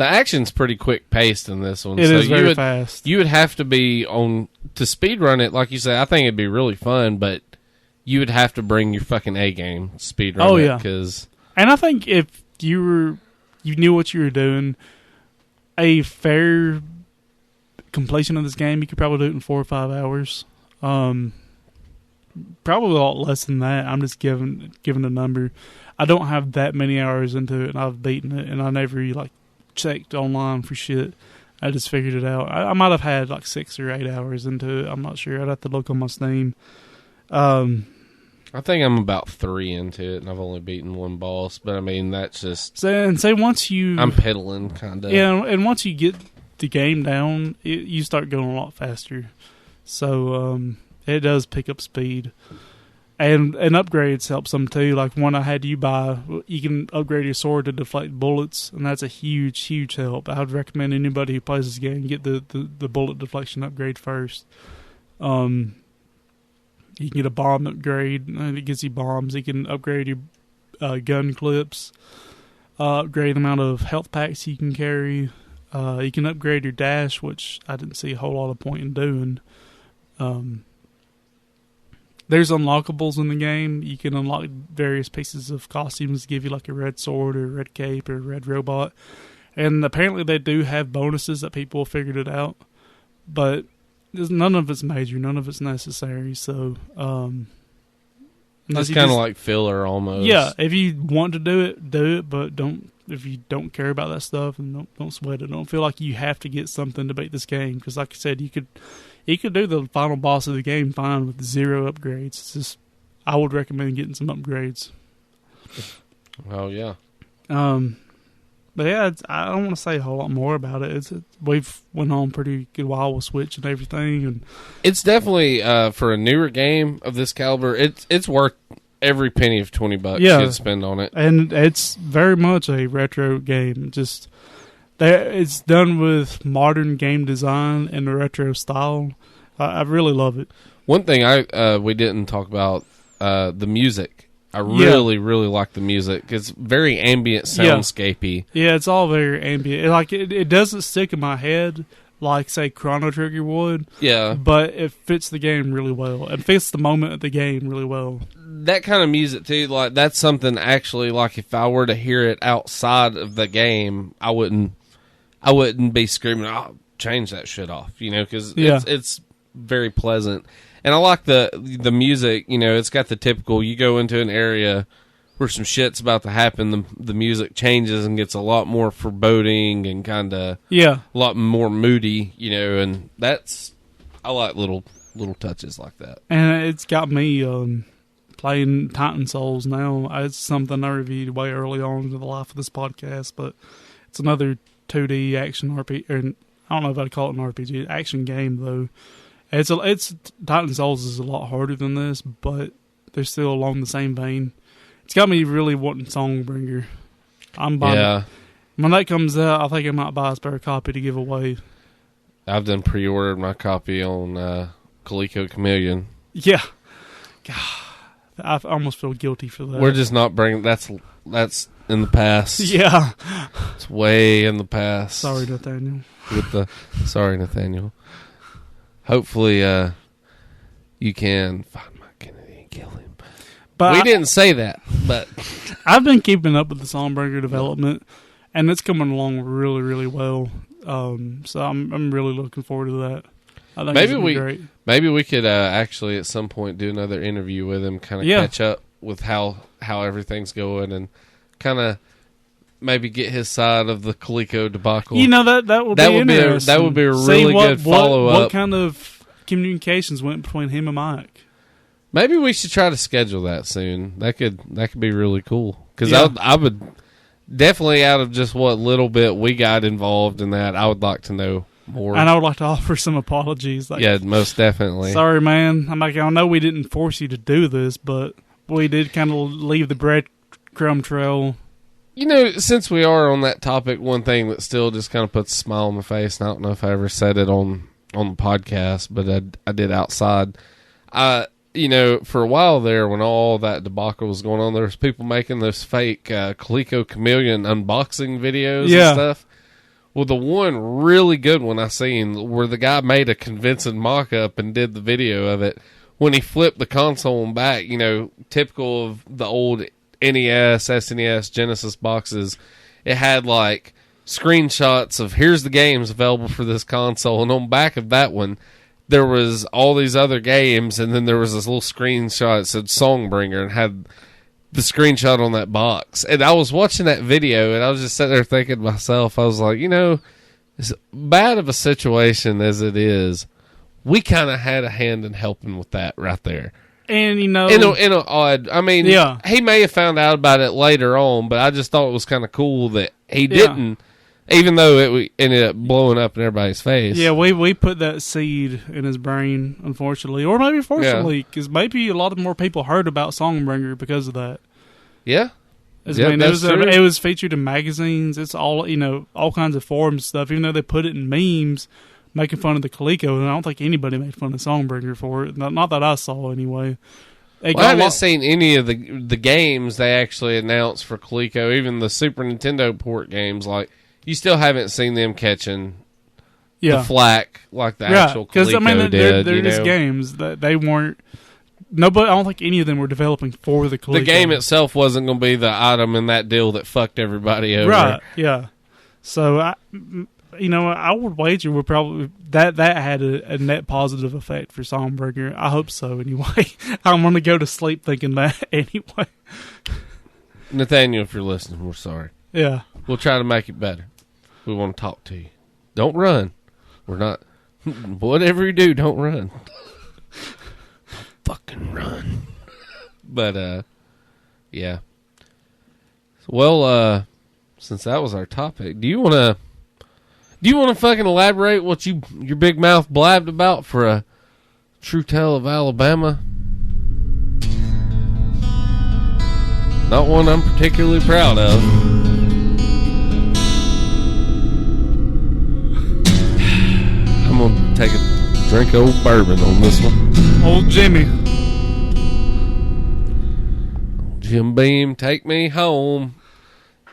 action's pretty quick paced in this one. It is very fast. You would have to be to speedrun it, like you said. I think it'd be really fun, but you would have to bring your fucking A game speedrun. Oh yeah, and I think if you knew what you were doing, a fair completion of this game, you could probably do it in 4 or 5 hours. Probably a lot less than that. I'm just giving a number. I don't have that many hours into it, and I've beaten it, and I never checked online for shit. I just figured it out. I might have had 6 or 8 hours into it. I'm not sure. I'd have to look on my Steam. I think I'm about 3 into it, and I've only beaten one boss. But I mean, that's just once you, I'm pedaling kind of. Yeah, and once you get the game down, you start going a lot faster. So it does pick up speed. And upgrades help some too. Like one I had you buy, you can upgrade your sword to deflect bullets, and that's a huge help. I would recommend anybody who plays this game get the bullet deflection upgrade first. You can get a bomb upgrade, and it gives you bombs. You can upgrade your gun clips, upgrade the amount of health packs you can carry. You can upgrade your dash, which I didn't see a whole lot of point in doing. There's unlockables in the game. You can unlock various pieces of costumes to give you like a red sword or a red cape or a red robot. And apparently they do have bonuses that people have figured it out. But none of it's major. None of it's necessary. So, it's kind of like filler almost. Yeah, if you want to do it. But if you don't care about that stuff, and don't sweat it. Don't feel like you have to get something to beat this game. Because like I said, you could do the final boss of the game fine with 0 upgrades. It's just, I would recommend getting some upgrades. Oh yeah. But yeah, I don't want to say a whole lot more about it. We've went on pretty good while with Switch and everything, and it's definitely for a newer game of this caliber. It's worth every penny of $20 you'd spend on it, and it's very much a retro game. Just it's done with modern game design and a retro style. I really love it. One thing we didn't talk about the music. I really like the music. It's very ambient, soundscapey. Yeah, it's all very ambient. It doesn't stick in my head like, say, Chrono Trigger would. Yeah. But it fits the game really well. It fits the moment of the game really well. That kind of music, too, like, that's something actually, like, if I were to hear it outside of the game, I wouldn't be screaming, "Oh, change that shit off," because it's very pleasant. And I like the music, it's got the typical, you go into an area where some shit's about to happen, the music changes and gets a lot more foreboding and kind of a lot more moody, and I like little touches like that. And it's got me playing Titan Souls now. It's something I reviewed way early on in the life of this podcast, but it's another 2D action RPG, or I don't know if I'd call it an RPG, action game though. It's Titan Souls is a lot harder than this, but they're still along the same vein. It's got me really wanting Songbringer. I'm buying it. When that comes out, I think I might buy a spare copy to give away. I've done pre-ordered my copy on Coleco Chameleon. Yeah. God, I almost feel guilty for that. We're just not bringing... That's in the past. Yeah. It's way in the past. Sorry, Nathaniel. Sorry, Nathaniel. Hopefully, you can find Mike Kennedy and kill him. But we didn't say that, but I've been keeping up with the Songbringer development, and it's coming along really, really well. So I'm really looking forward to that. I think it's great. Maybe we could actually at some point do another interview with him, kind of catch up with how everything's going, and kind of maybe get his side of the Coleco debacle. That would be interesting. That would be a really good follow-up. What kind of communications went between him and Mike? Maybe we should try to schedule that soon. That could be really cool. Because I would definitely, out of just what little bit we got involved in that, I would like to know more. And I would like to offer some apologies. Yeah, most definitely. Sorry, man. I know we didn't force you to do this, but we did kind of leave the breadcrumb trail. Since we are on that topic, one thing that still just kind of puts a smile on my face, and I don't know if I ever said it on the podcast, but I did outside. For a while there, when all that debacle was going on, there was people making those fake Coleco Chameleon unboxing videos and stuff. Well, the one really good one I seen where the guy made a convincing mock-up and did the video of it, when he flipped the console back, typical of the old NES, SNES, Genesis boxes, it had like screenshots of here's the games available for this console, and on back of that one there was all these other games, and then there was this little screenshot that said Songbringer and had the screenshot on that box. And I was watching that video and I was just sitting there thinking to myself, I was like, as bad of a situation as it is, we kind of had a hand in helping with that right there. And in an odd, he may have found out about it later on, but I just thought it was kind of cool that he didn't Even though it ended up blowing up in everybody's face. Yeah, we put that seed in his brain, unfortunately. Or maybe fortunately, because maybe a lot of more people heard about Songbringer because of that. Yeah. It was featured in magazines. It's all, all kinds of forums stuff, even though they put it in memes making fun of the Coleco. And I don't think anybody made fun of Songbringer for it. Not that I saw, anyway. I haven't seen any of the games they actually announced for Coleco, even the Super Nintendo port games. Like, you still haven't seen them catching the flack like the actual Coleco did. They're just games that they weren't. Nobody, I don't think any of them were developing for the Coleco. The game itself wasn't going to be the item in that deal that fucked everybody over. Right, yeah. So, I would wager we're probably that had a net positive effect for Songbringer. I hope so, anyway. I'm going to go to sleep thinking that anyway. Nathaniel, if you're listening, we're sorry. Yeah. We'll try to make it better. We want to talk to you. Don't run. We're not. Whatever you do, don't run. Fucking run. But yeah. Well, since that was our topic, do you want to fucking elaborate what your big mouth blabbed about for a true tale of Alabama? Not one I'm particularly proud of. I'm gonna take a drink of old bourbon on this one. Old Jimmy. Jim Beam, take me home.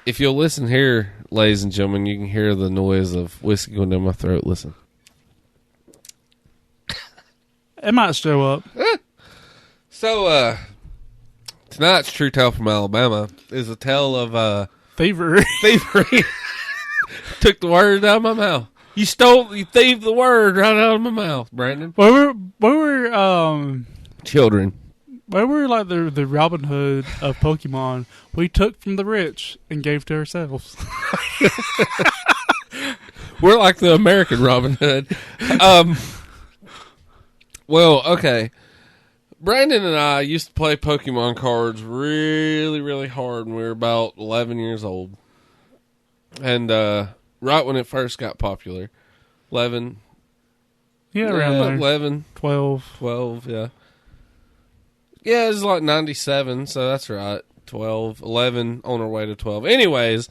If you'll listen here, ladies and gentlemen, you can hear the noise of whiskey going down my throat. Listen. It might show up. So, tonight's True Tale from Alabama is a tale of thievery. Thievery. Took the word out of my mouth. You thieved the word right out of my mouth, Brandon. We were children. We were like the Robin Hood of Pokemon. We took from the rich and gave to ourselves. We're like the American Robin Hood. Well, okay. Brandon and I used to play Pokemon cards really, really hard when we were about 11 years old. And right when it first got popular. 11. Yeah, around there. 11. 12, yeah. Yeah, it was like 97, so that's right. 12, 11, on our way to 12. Anyways,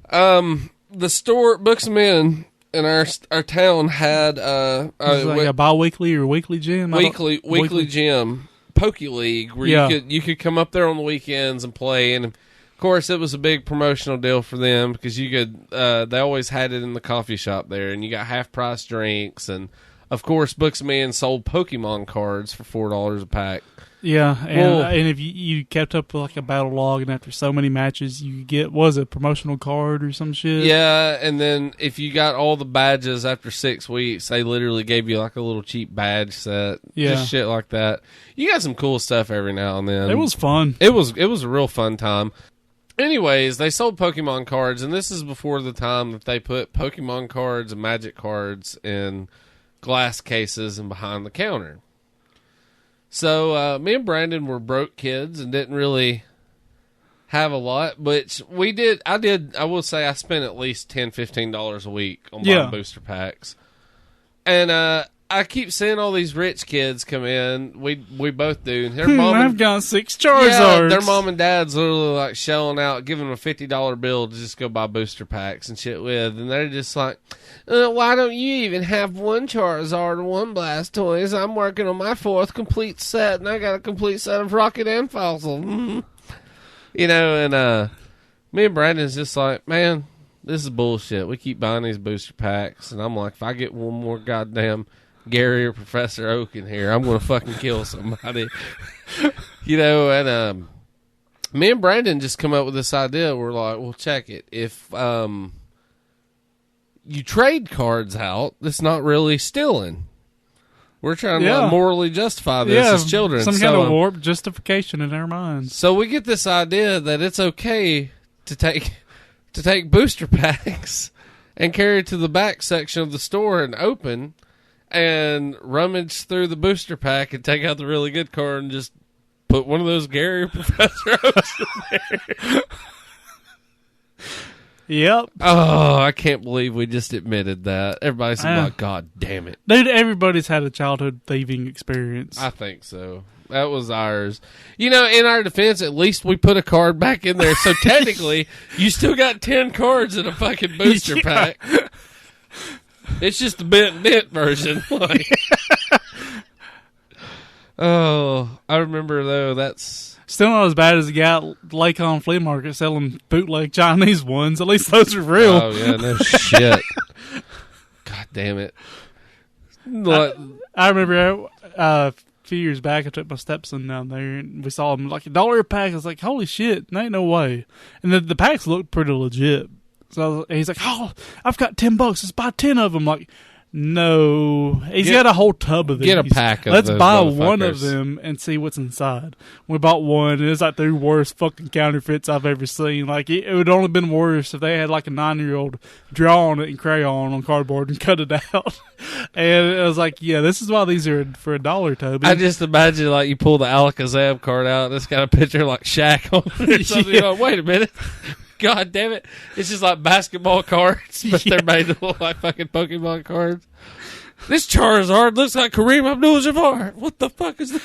the store, Books and Men in our town had like a bi-weekly or weekly gym? Weekly gym, Poke League, where you could come up there on the weekends and play. And, of course, it was a big promotional deal for them because you could, they always had it in the coffee shop there, and you got half-price drinks. And, of course, Books and Men sold Pokemon cards for $4 a pack. Yeah, and if you kept up with like a battle log, and after so many matches, you get a promotional card or some shit. Yeah, and then if you got all the badges after 6 weeks, they literally gave you like a little cheap badge set. Yeah, just shit like that. You got some cool stuff every now and then. It was fun. It was a real fun time. Anyways, they sold Pokemon cards, and this is before the time that they put Pokemon cards and Magic cards in glass cases and behind the counter. So, me and Brandon were broke kids and didn't really have a lot, but I will say I spent at least $10, $15 a week on buying booster packs. And, I keep seeing all these rich kids come in. We both do. I've got 6 Charizards. Yeah, their mom and dad's literally like shelling out, giving them a $50 bill to just go buy booster packs and shit with. And they're just like, why don't you even have 1 Charizard or 1 Blastoise? I'm working on my 4th complete set, and I got a complete set of Rocket and Fossil. And me and Brandon's just like, man, this is bullshit. We keep buying these booster packs, and I'm like, if I get one more goddamn Gary or Professor Oak in here, I'm going to fucking kill somebody. And me and Brandon just come up with this idea. We're like, well, check it. If you trade cards out, that's not really stealing. We're trying to morally justify this as children. Some kind of warped justification in our minds. So we get this idea that it's okay to take booster packs and carry it to the back section of the store and open and rummage through the booster pack and take out the really good card and just put one of those Gary or Professor Oaks in there. Yep. Oh, I can't believe we just admitted that. Everybody's like, God damn it. Dude, everybody's had a childhood thieving experience. I think so. That was ours. You know, in our defense, at least we put a card back in there. So technically, you still got 10 cards in a fucking booster pack. It's just the bent version. Like, oh, I remember, though, that's... Still not as bad as the guy at Lakon Flea Market selling bootleg Chinese ones. At least those are real. Oh, yeah, no shit. God damn it. I remember a few years back, I took my stepson down there, and we saw him like $1 a pack. I was like, holy shit, there ain't no way. And the packs looked pretty legit. So he's like, oh, I've got $10. Let's buy 10 of them. Like, no. He's got a whole tub of them. Get a pack of Let's those buy motherfuckers. one of them and see what's inside. We bought one, and it's like the worst fucking counterfeits I've ever seen. Like, it would only been worse if they had like a 9-year-old draw on it in crayon on cardboard and cut it out. And I was like, yeah, this is why these are for $1, Toby. I just imagine, like, you pull the Alakazam card out, and it's got a picture like Shaq on it or something. Yeah. You're like, wait a minute. God damn it. It's just like basketball cards, but they're made to look like fucking Pokemon cards. This Charizard looks like Kareem Abdul-Jabbar. What the fuck is that?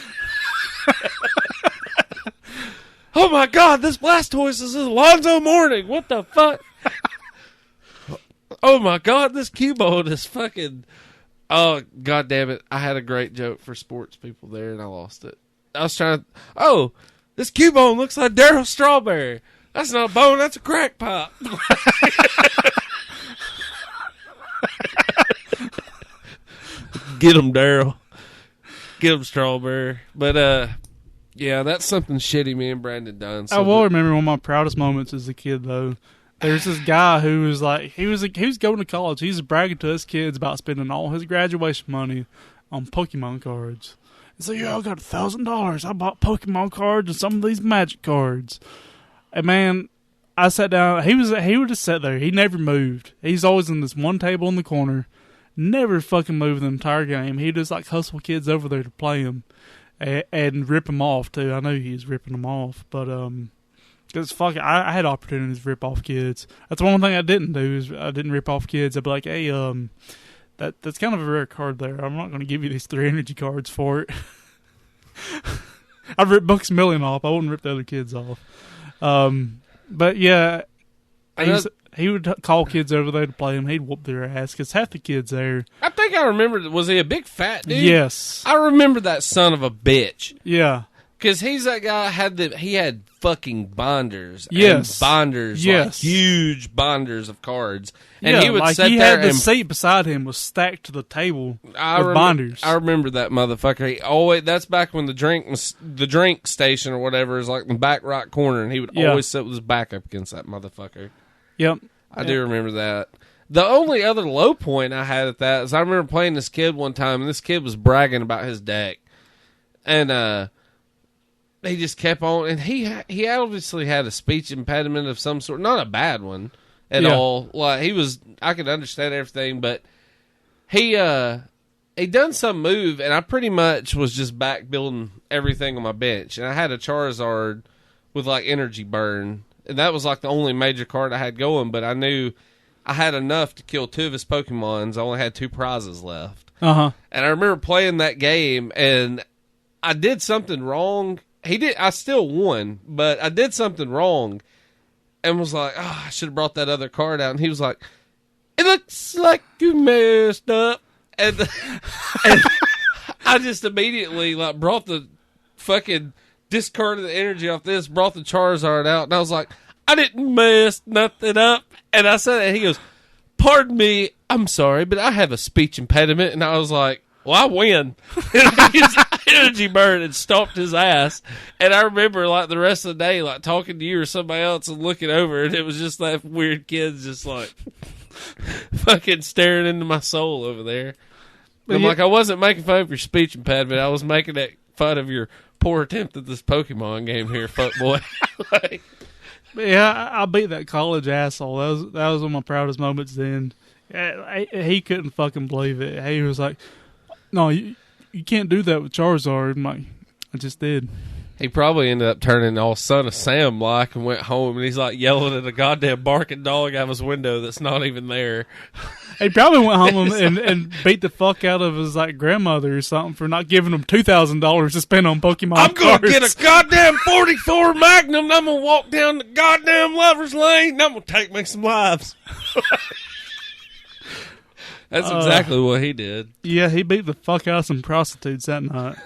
Oh my God, this Blastoise is Alonzo Mourning. What the fuck? Oh my God, this Cubone is fucking... Oh, God damn it. I had a great joke for sports people there, and I lost it. I was trying to... Oh, this Cubone looks like Daryl Strawberry. That's not a bone, that's a crack pipe. Get him, Daryl. Get him, Strawberry. But, yeah, that's something shitty me and Brandon done. So I will remember one of my proudest moments as a kid, though. There's this guy who was like, he was going to college. He was bragging to his kids about spending all his graduation money on Pokemon cards. He's like, yeah, I got $1,000. I bought Pokemon cards and some of these Magic cards. And man, I sat down. He would just sit there. He never moved. He's always in this one table in the corner. Never fucking moved the entire game. He just like hustle kids over there to play him and rip them off too. I know he was ripping them off, but because fuck it, I had opportunities to rip off kids. That's one thing I didn't do is I didn't rip off kids. I'd be like, hey, that's kind of a rare card there. I'm not going to give you these 3 energy cards for it. I'd rip Bucksmillion off. I wouldn't rip the other kids off. But yeah, he would call kids over there to play him. He'd whoop their ass because half the kids there. I think I remember. Was he a big fat dude? Yes, I remember that son of a bitch. Yeah, because he's that guy he had fucking binders. Yes, and binders. Yes, like huge binders of cards. And yeah, he would like sit he there had the and seat beside him was stacked to the table with binders. I remember that motherfucker. He always that's back when the drink station or whatever is like in the back right corner, and he would always sit with his back up against that motherfucker. Yep, I do remember that. The only other low point I had at that is I remember playing this kid one time, and this kid was bragging about his deck, and he just kept on, and he obviously had a speech impediment of some sort, not a bad one at all. Like I could understand everything, but he done some move, and I pretty much was just back building everything on my bench, and I had a Charizard with like energy burn. And that was like the only major card I had going, but I knew I had enough to kill 2 of his Pokemons. I only had 2 prizes left. Uh-huh. And I remember playing that game, and I did something wrong. I still won, but I did something wrong and was like, I should have brought that other card out. And he was like, it looks like you messed up. And I just immediately like brought the fucking... discarded the energy off this, brought the Charizard out, and I was like, I didn't mess nothing up. And I said that, and he goes, pardon me, I'm sorry, but I have a speech impediment. And I was like, well, I win. His energy burn and stomped his ass. And I remember, like, the rest of the day, like, talking to you or somebody else and looking over, and it was just that weird kid just, like, fucking staring into my soul over there. I'm like, I wasn't making fun of your speech impediment. I was making fun of your poor attempt at this Pokemon game here, fuckboy. Like, yeah, I beat that college asshole. That was one of my proudest moments then. He couldn't fucking believe it. He was like, no, you can't do that with Charizard. I'm like, I just did. He probably ended up turning all Son of Sam like and went home and he's like yelling at a goddamn barking dog out of his window that's not even there. He probably went home and beat the fuck out of his like grandmother or something for not giving him $2,000 to spend on Pokemon I'm going to cards. get a goddamn 44 Magnum and I'm going to walk down the goddamn Lover's Lane and I'm going to take me some lives. That's exactly what he did. Yeah, he beat the fuck out of some prostitutes that night.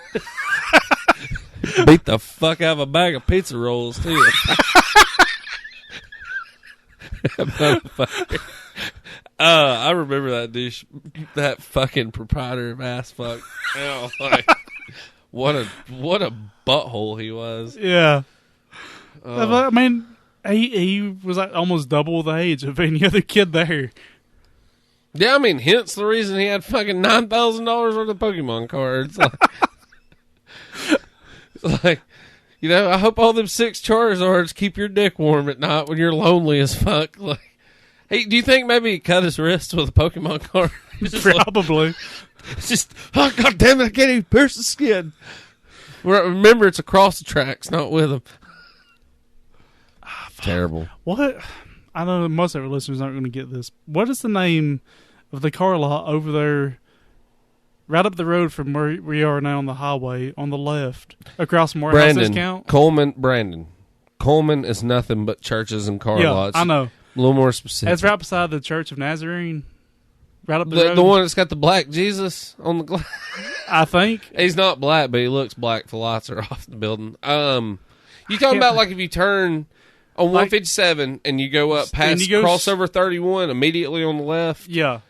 Beat the fuck out of a bag of pizza rolls, too. Motherfucker. I remember that douche, that fucking proprietor of ass fuck. Oh, like, what a butthole he was. Yeah. I mean, he was like almost double the age of any other kid there. Yeah, I mean, hence the reason he had fucking $9,000 worth of Pokemon cards. Like, you know, I hope all them 6 Charizards keep your dick warm at night when you're lonely as fuck. Like, hey, do you think maybe he cut his wrist with a Pokemon card? Probably. It's just, oh, god damn it, I can't even pierce the skin. Remember, it's across the tracks, not with him. Terrible. What? I know most of our listeners aren't going to get this. What is the name of the car lot over there, right up the road from where we are now on the highway, on the left, across from Warehouse Discount? Brandon. Coleman is nothing but churches and car lots. I know. A little more specific. It's right beside the Church of Nazarene. Right up the road. The one that's got the black Jesus on the glass. I think. He's not black, but he looks black. The lights are off the building. You talking about like if you turn on 157 and you go up past crossover 31 immediately on the left? Yeah.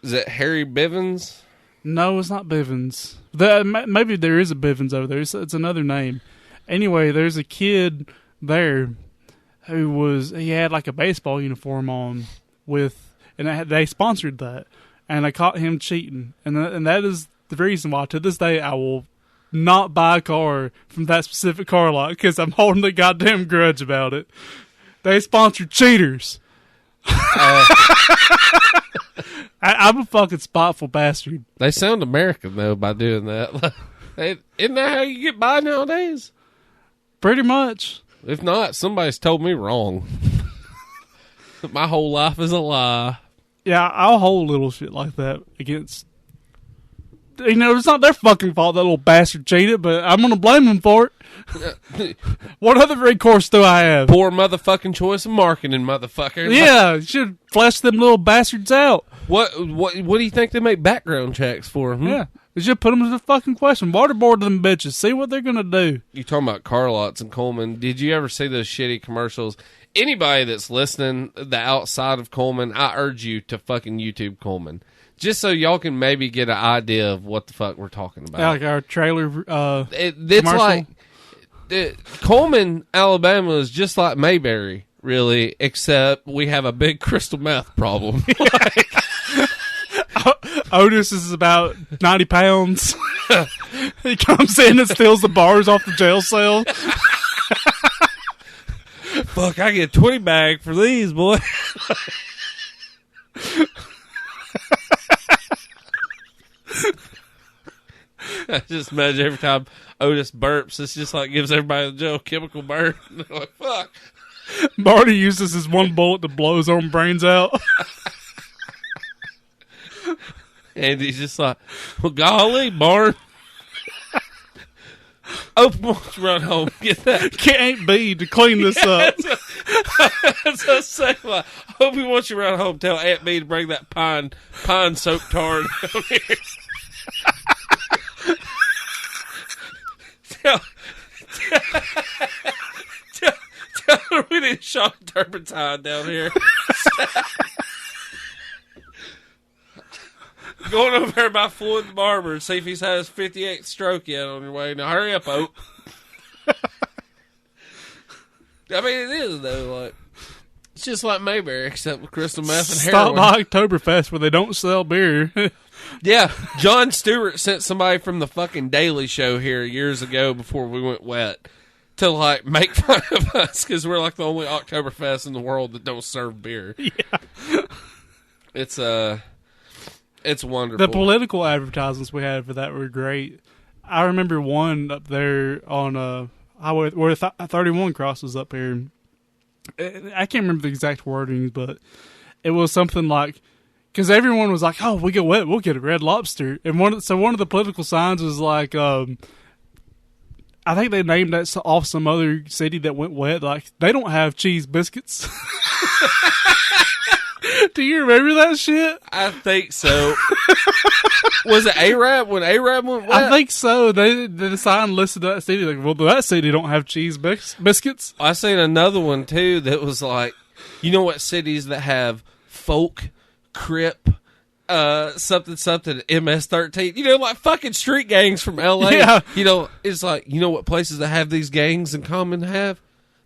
Is it Harry Bivens? No, it's not Bivens. Maybe there is a Bivens over there. It's another name. Anyway, there's a kid there he had like a baseball uniform on and they sponsored that, and I caught him cheating, and that is the reason why to this day I will not buy a car from that specific car lot because I'm holding a goddamn grudge about it. They sponsored cheaters. I'm a fucking spiteful bastard. They sound American though by doing that. Isn't that how you get by nowadays? Pretty much. If not, somebody's told me wrong. My whole life is a lie. Yeah, I'll hold little shit like that against. You know, it's not their fucking fault that little bastard cheated, but I'm going to blame them for it. What other recourse do I have? Poor motherfucking choice of marketing, motherfucker. Yeah, you should flesh them little bastards out. What do you think they make background checks for? Yeah, you should put them to the fucking question. Waterboard them bitches. See what they're going to do. You talking about car lots in Coleman. Did you ever see those shitty commercials? Anybody that's listening the outside of Coleman, I urge you to fucking YouTube Coleman. Just so y'all can maybe get an idea of what the fuck we're talking about. Like our trailer it's commercial? Like Coleman, Alabama is just like Mayberry, really, except we have a big crystal meth problem. Otis is about 90 pounds. He comes in and steals the bars off the jail cell. Fuck, I get a 20 bag for these, boy. I just imagine every time Otis burps, it's just like gives everybody the Joe chemical burn. They're like, fuck. Marty uses his one bullet to blow his own brains out. And he's just like, well, golly, Barn. Open, why don't you run home? Get that. Can't be to clean this up. That's what I say. Like, I hope he wants you to run home. Tell Aunt B to bring that pine soap tar down here. Tell her we need a shot of turpentine down here. Going over there by Floyd the barber and see if he's had his 58th stroke yet on your way. Now hurry up, Oak. I mean, it is though. Like, it's just like Mayberry, except with crystal meth and heroin. Stop by Oktoberfest where they don't sell beer. Yeah, Jon Stewart sent somebody from the fucking Daily Show here years ago before we went wet to like make fun of us because we're like the only Oktoberfest in the world that don't serve beer. Yeah, it's wonderful. The political advertisements we had for that were great. I remember one up there on highway where 31 crosses up here. I can't remember the exact wording, but it was something like, because everyone was like, "Oh, we get wet, we'll get a Red Lobster," and one of the political signs was like, I think they named that off some other city that went wet. Like, they don't have cheese biscuits. Do you remember that shit? I think so. Was it Arab when Arab went wet? I think so. The sign listed that city like, well, that city don't have cheese biscuits. I seen another one too that was like, you know what cities that have folk, Crip, something MS-13, you know, like fucking street gangs from LA. Yeah. You know, it's like, you know what places that have these gangs in common have?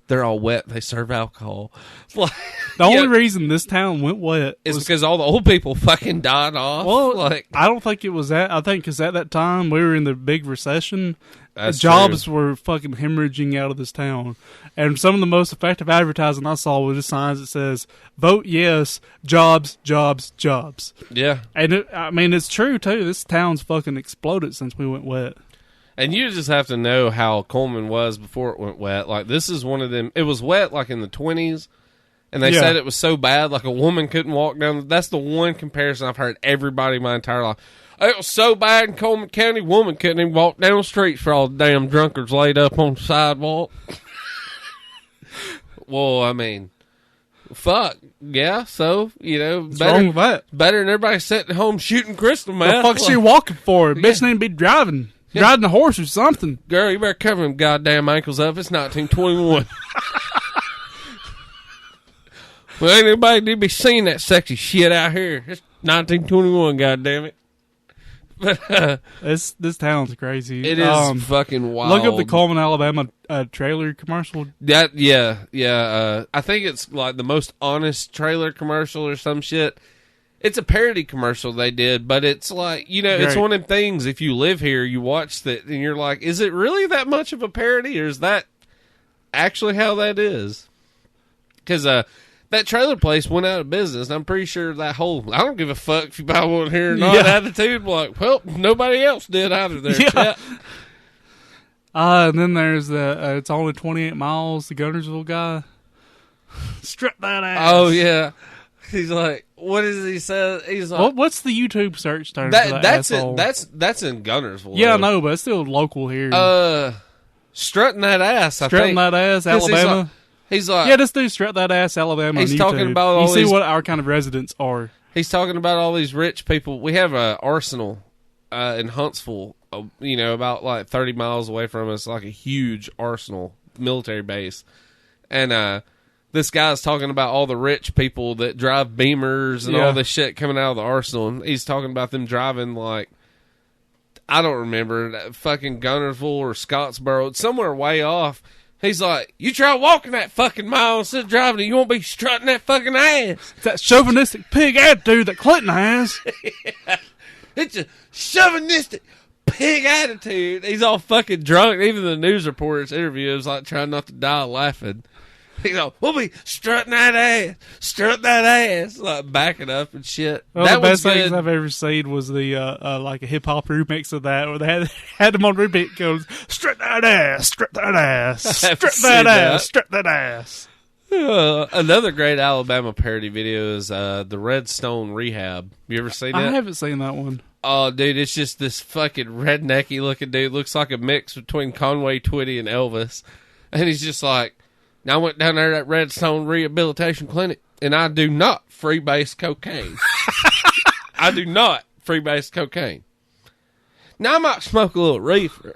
They're all wet. They serve alcohol. Like, The only reason this town went wet is because all the old people fucking died off. Well, like, I don't think it was that. I think because at that time we were in the big recession. That's Jobs were fucking hemorrhaging out of this town. And some of the most effective advertising I saw was just signs that says, "Vote yes, jobs, jobs, jobs." yeah. And it's true too. This town's fucking exploded since we went wet. And you just have to know how Coleman was before it went wet. Like, this is one of them. It was wet like in the 20s, and they said it was so bad, like a woman couldn't walk down. That's the one comparison I've heard everybody my entire life. It was so bad in Coleman County, woman couldn't even walk down the streets for all the damn drunkards laid up on the sidewalk. Well, I mean, fuck. Yeah, so, you know, What's wrong with that? better than everybody sitting at home shooting crystal The meth. fuck's she walking for? Bitch need to be driving. Riding a horse or something. Girl, you better cover them goddamn ankles up. It's 1921. Well, ain't anybody need to be seeing that sexy shit out here. It's 1921, goddammit. But This town's crazy. it is fucking wild. Look up the Coleman, Alabama trailer commercial. I think it's like the most honest trailer commercial or some shit. It's a parody commercial they did, but it's like, you know, it's Right. one of them things, if you live here, you watch that, and you're like, is it really that much of a parody, or is that actually how that is? Because that trailer place went out of business, and I'm pretty sure that whole, I don't give a fuck if you buy one here or not, attitude, like, well, nobody else did either there. Yeah. And then there's the, it's only 28 miles, the Gunnersville guy. Strip that ass. Oh, yeah. He's like, what is he say? He's like, What's the YouTube search term for that that's asshole? that's in Gunnersville. Yeah, I though. know, but it's still local here. Strutting that ass. I Strutting think. that ass, 'Cause Alabama. He's like, Yeah, just do strut that ass, Alabama. He's on talking YouTube. about all you see these- what our kind of residents are. he's talking about all these rich people. We have a arsenal in Huntsville, you know, about like 30 miles away from us, like a huge arsenal military base. And this guy's talking about all the rich people that drive Beamers and all this shit coming out of the arsenal. And he's talking about them driving like, I don't remember, fucking Gunnersville or Scottsboro, somewhere way off. He's like, you try walking that fucking mile instead of driving it, you won't be strutting that fucking ass. It's that chauvinistic pig attitude that Clinton has. It's a chauvinistic pig attitude. He's all fucking drunk. Even the news reporter's interview was like trying not to die laughing. He's like, we'll be strutting that ass, like backing up and shit. Well, that the best was things good. I've ever seen was the like a hip hop remix of that, where they had them on repeat. Goes strut that ass, strut that ass, strut seen that ass, that. strut that ass. Another great Alabama parody video is the Redstone Rehab. You ever seen I that? haven't seen that one. Oh, dude, it's just this fucking rednecky looking dude. Looks like a mix between Conway Twitty and Elvis. And he's just like, now I went down there to that Redstone Rehabilitation Clinic, and I do not freebase cocaine. I do not freebase cocaine. Now I might smoke a little reefer.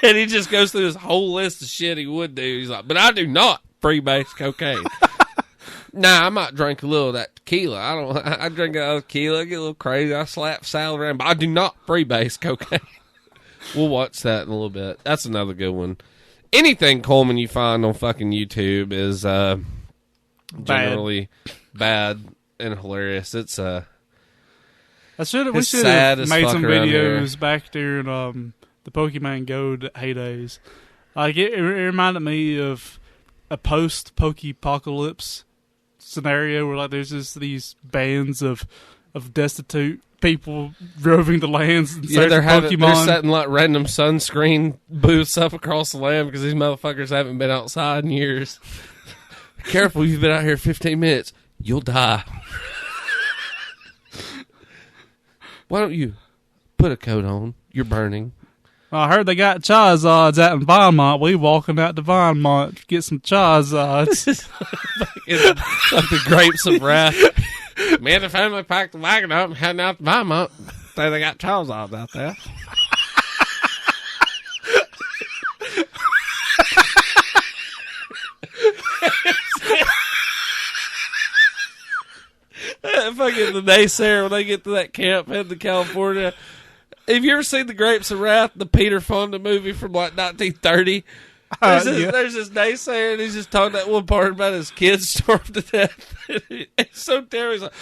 And he just goes through this whole list of shit he would do. He's like, but I do not freebase cocaine. Nah, I might drink a little of that tequila. I drink a little tequila, I get a little crazy, I slap salad around, but I do not freebase cocaine. We'll watch that in a little bit. That's another good one. Anything Coleman you find on fucking YouTube is generally bad and hilarious. It's We should It's have sad as made fuck some around videos here. back during the Pokemon Go heydays. Like it reminded me of a post Pokepocalypse scenario where like there's just these bands of destitute people roving the lands and Yeah, they're Pokemon. setting like random sunscreen booths up across the land because these motherfuckers haven't been outside in years. Careful, you've been out here 15 minutes. You'll die. Why don't you put a coat on? You're burning. I heard they got Charizards out in Vinemont. We walking out to Vinemont to get some Charizards. It's like the grapes of wrath. Me and the family packed the wagon up and heading out to Vermont. Say they got Charizards out there. Fucking the naysayer when they get to that camp heading to California. Have you ever seen The Grapes of Wrath, the Peter Fonda movie from like 1930? There's this naysayer, and he's just talking that one part about his kids starved to death. It's so terrible. He's like,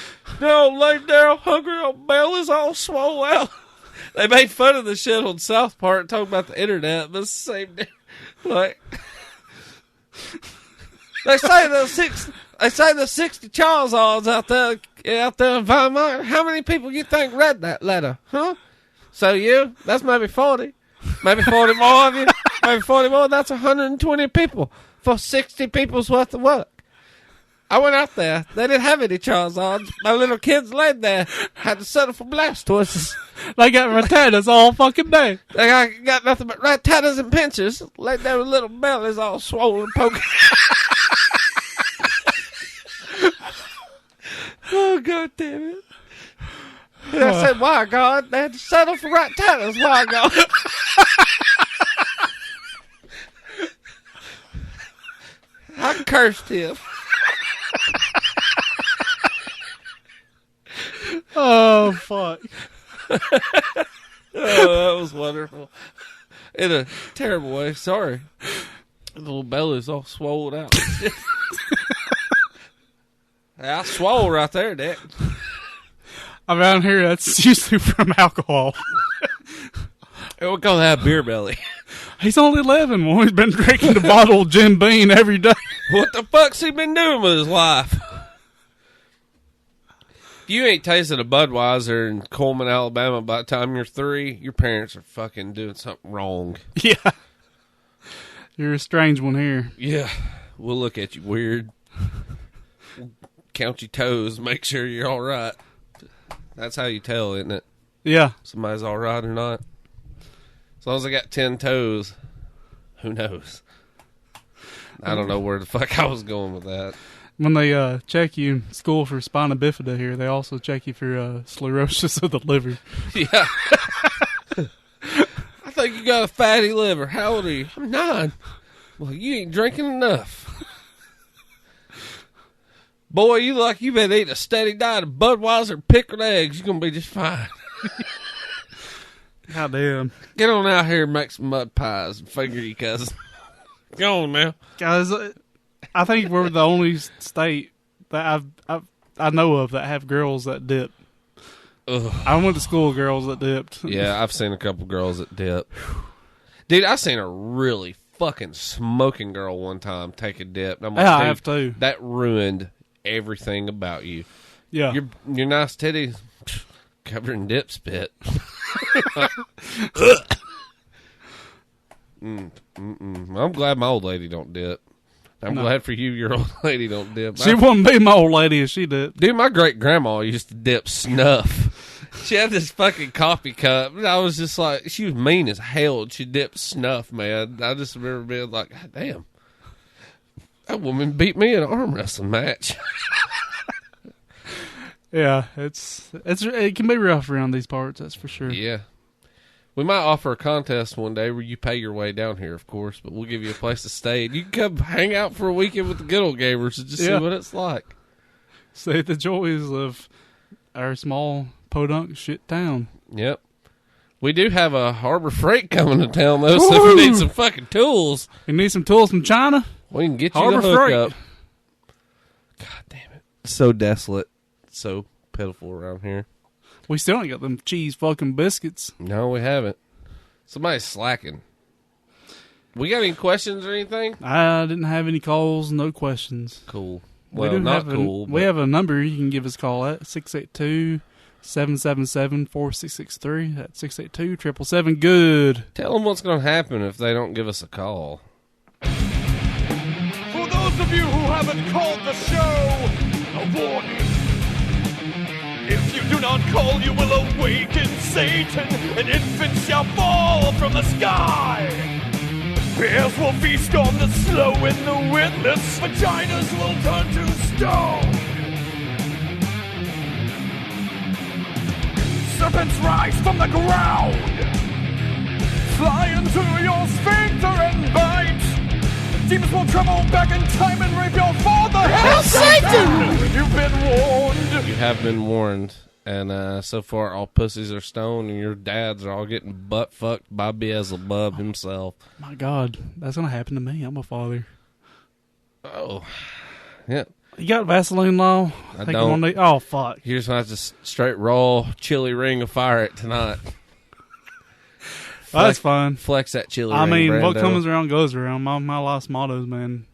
no, lay down, hungry old Bell is all swole out. They made fun of the shit on South Park talking about the internet, but it's the same. Like, they say the 60 Charizards out there in Vermont. How many people you think read that letter, huh? So you? That's maybe 40. Maybe 40 more of you. Maybe 40 more. That's 120 people for 60 people's worth of work. I went out there. They didn't have any Charizards. My little kids laid there. Had to settle for Blastoises. They got Rattatas all fucking day. They got nothing but Rattatas and pinchers. Laid there with little bellies all swollen and poking. Oh, God damn it. And I said, why, God? They had to settle for Rattatas. Why, God? I cursed him. Oh, fuck. Oh, that was wonderful. In a terrible way. Sorry. The little belly's all swollen out. I swole right there, Dick. Around here, that's usually from alcohol. We call that beer belly. He's only 11. Well, he's been drinking the bottle of Jim Beam every day. What the fuck's he been doing with his life? If you ain't tasted a Budweiser in Coleman, Alabama by the time you're 3, your parents are fucking doing something wrong. Yeah. You're a strange one here. Yeah. We'll look at you weird. Count your toes, make sure you're all right. That's how you tell, isn't it? Yeah. Somebody's all right or not. As long as I got 10 toes, who knows? I don't know where the fuck I was going with that. When they check you in school for spina bifida here, they also check you for sclerosis of the liver. Yeah. I think you got a fatty liver. How old are you? I'm 9. Well, you ain't drinking enough. Boy, you look like you've been eating a steady diet of Budweiser and pickled eggs. You're going to be just fine. God damn. Get on out here and make some mud pies and finger you cousin. Go on now. Guys, I think we're the only state that I know of that have girls that dip. Ugh. I went to school with girls that dipped. Yeah, I've seen a couple girls that dip. Dude, I seen a really fucking smoking girl one time take a dip. And I'm like, Yeah, I dude, have too. that ruined everything about you. Yeah. Your nice titties covered in dip spit. I'm glad my old lady don't dip. I'm glad for you your old lady don't dip. She wouldn't be my old lady if she did. Dude, my great grandma used to dip snuff. She had this fucking coffee cup. I was just like, she was mean as hell. She dipped snuff, man. I just remember being like, God damn, that woman beat me in an arm wrestling match. Yeah, it can be rough around these parts, that's for sure. Yeah. We might offer a contest one day where you pay your way down here, of course, but we'll give you a place to stay. And you can come hang out for a weekend with the good old gamers and just see what it's like. See the joys of our small podunk shit town. Yep. We do have a Harbor Freight coming to town, though, so if you need some fucking tools. You need some tools from China? We can get you Harbor the hookup. Freight. God damn it. So desolate. So pitiful around here. We still ain't got them cheese fucking biscuits. No, we haven't. Somebody's slacking. We got any questions or anything? I didn't have any calls, no questions. Cool. We Well, not have cool. We have a number you can give us a call at, 682 777-4663. That's 682-777-GOOD. Tell them what's going to happen if they don't give us a call. For those of you who haven't called the show, a warning. If you do not call, you will awaken Satan, and infants shall fall from the sky. Bears will feast on the slow and the witless, vaginas will turn to stone. Serpents rise from the ground, fly into your sphincter and bite. Demons will travel back in time and rape your father. Hail Satan! You've been warned. You have been warned. And so far, all pussies are stoned, and your dads are all getting butt fucked by Beelzebub himself. My God, that's gonna happen to me. I'm a father. Oh, yeah. You got Vaseline law? I think don't. I'm on the, oh fuck! You're just gonna have to straight raw chili ring of fire it tonight. Well, that's fine. Flex that chili. I ring, mean, Brando. what comes around goes around. My last motto is, man,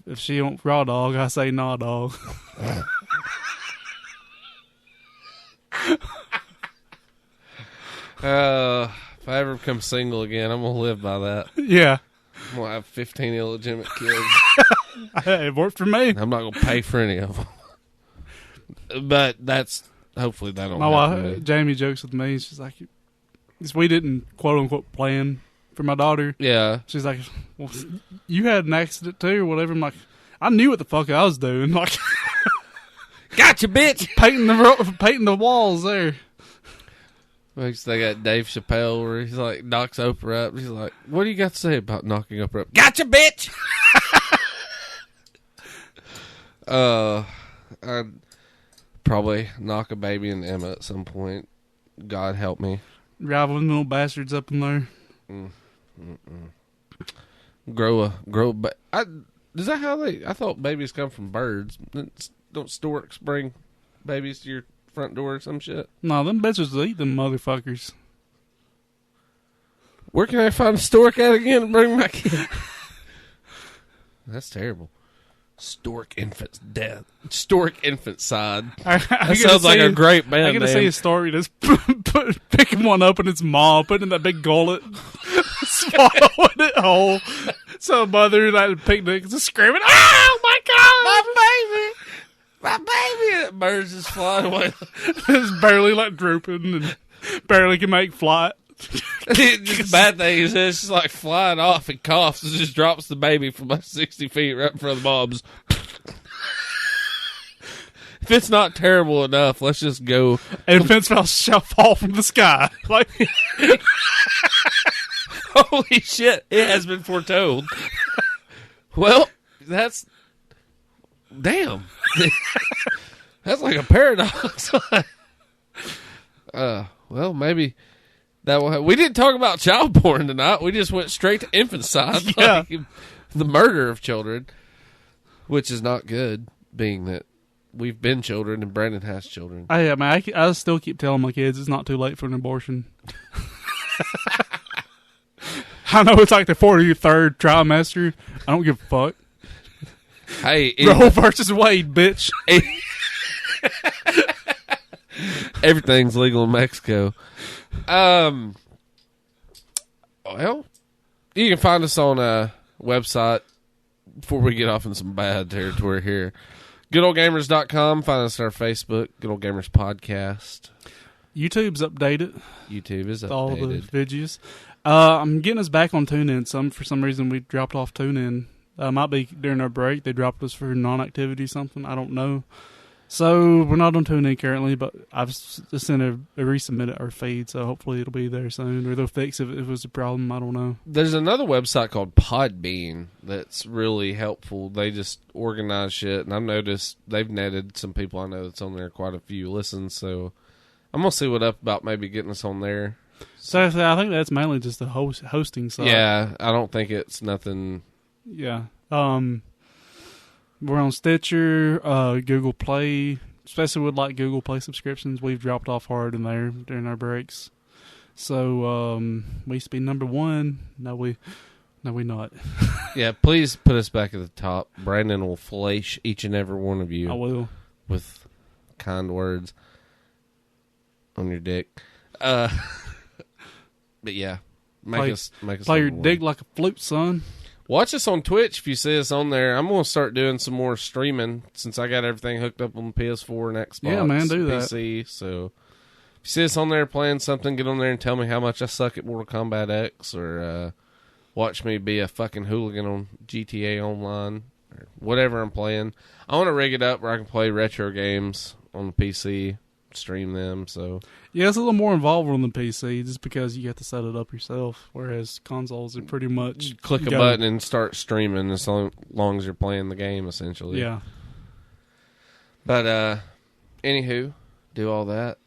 if she don't raw dog, I say nah dog. If I ever become single again, I'm gonna live by that. Yeah, I'm gonna have 15 illegitimate kids. it worked for me. I'm not gonna pay for any of them. But that's hopefully that don't My happen to wife, me. Jamie, jokes with me. She's like, we didn't quote unquote plan for my daughter. Yeah. She's like, well, you had an accident too, or whatever. I'm like, I knew what the fuck I was doing. Like, Gotcha, bitch. painting the walls there. Makes they got Dave Chappelle where he's like knocks Oprah up. He's like, "What do you got to say about knocking Oprah up?" Gotcha, bitch. I'd probably knock a baby in Emma at some point. God help me. Driving little bastards up in there. Grow a. Is that how they? I thought babies come from birds. Don't storks bring babies to your front door or some shit? No, them bitches will eat them motherfuckers. Where can I find a stork at again and bring my kid? That's terrible. Stork infant's death. Stork infant side. That sounds like a great band I'm going to name. say a story. Just picking one up in its maw, putting it in that big gullet, swallowing it whole. So mother at a picnic is just screaming, "Oh my God! My baby! And birds just flying away. It's barely like drooping and barely can make flight. Just bad thing is it's just like flying off and coughs and just drops the baby from about 60 feet right in front of the moms. If it's not terrible enough, let's just go. Infants shall fall from the sky. Like, Holy shit, it has been foretold. Well, that's... Damn. That's like a paradox. Well, maybe that will we didn't talk about child porn tonight. We just went straight to infanticide. Yeah. Like the murder of children, which is not good, being that we've been children and Brandon has children. I still keep telling my kids it's not too late for an abortion. I know it's like the 43rd trimester. I don't give a fuck. Hey, Roe versus Wade, bitch. Everything's legal in Mexico. Well, you can find us on a website before we get off in some bad territory here. GoodOldGamers.com. Find us on our Facebook, Good Old Gamers Podcast. YouTube's updated. YouTube is updated. All the videos. I'm getting us back on TuneIn. For some reason, we dropped off TuneIn. Might be during our break. They dropped us for non-activity something. I don't know. So we're not on TuneIn currently, but I've just sent a resubmitted our feed, so hopefully it'll be there soon, or they'll fix it if it was a problem. I don't know. There's another website called Podbean that's really helpful. They just organize shit, and I've noticed they've netted some people I know that's on there quite a few listens, so I'm going to see what up about maybe getting us on there. So I think that's mainly just the hosting side. Yeah, I don't think it's nothing... Yeah. We're on Stitcher, Google Play, especially with like Google Play subscriptions. We've dropped off hard in there during our breaks. So we used to be number one. No, we not. Yeah, please put us back at the top. Brandon will flash each and every one of you. I will. With kind words. on your dick. But yeah, make us play your number dick one. like a flute, son. Watch us on Twitch if you see us on there. I'm going to start doing some more streaming since I got everything hooked up on PS4 and Xbox. Yeah, man, do that. PC. So if you see us on there playing something, get on there and tell me how much I suck at Mortal Kombat X, or watch me be a fucking hooligan on GTA Online, or whatever I'm playing. I want to rig it up where I can play retro games on the PC, stream them. So Yeah, it's a little more involved on the PC just because you have to set it up yourself, whereas consoles are pretty much click a go. button and start streaming as long as you're playing the game, essentially. Yeah. But anywho, do all that.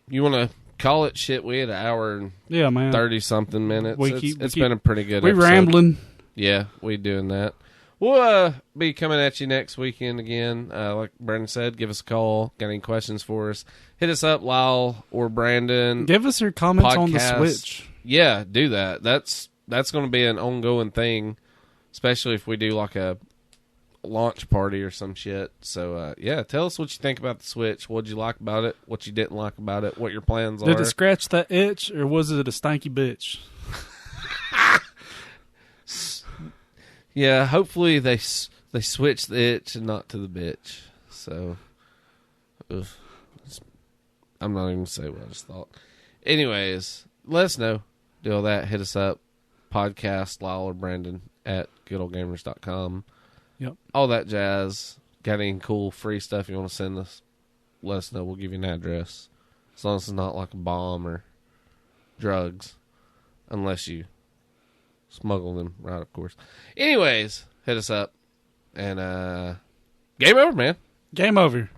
You want to call it shit? We had an hour and Yeah, man. 30-something minutes. We It's been a pretty good We episode. rambling. Yeah, we doing that. We'll be coming at you next weekend again. Like Brandon said, give us a call. Got any questions for us? Hit us up, Lyle or Brandon. Give us your comments on the Podcast. Switch. Yeah, do that. That's going to be an ongoing thing, especially if we do like a launch party or some shit. So, yeah, tell us what you think about the Switch. What did you like about it? What you didn't like about it? What your plans are? Did it scratch that itch, or was it a stanky bitch? Yeah, hopefully they switch the itch and not to the bitch. So, I'm not even going to say what I just thought. Anyways, let us know. Do all that. Hit us up. Podcast, Lyle or Brandon at goodoldgamers.com. Yep. All that jazz. Got any cool free stuff you want to send us? Let us know. We'll give you an address. As long as it's not like a bomb or drugs. Unless you smuggle them, right, of course. Anyways, hit us up. And game over, man. Game over.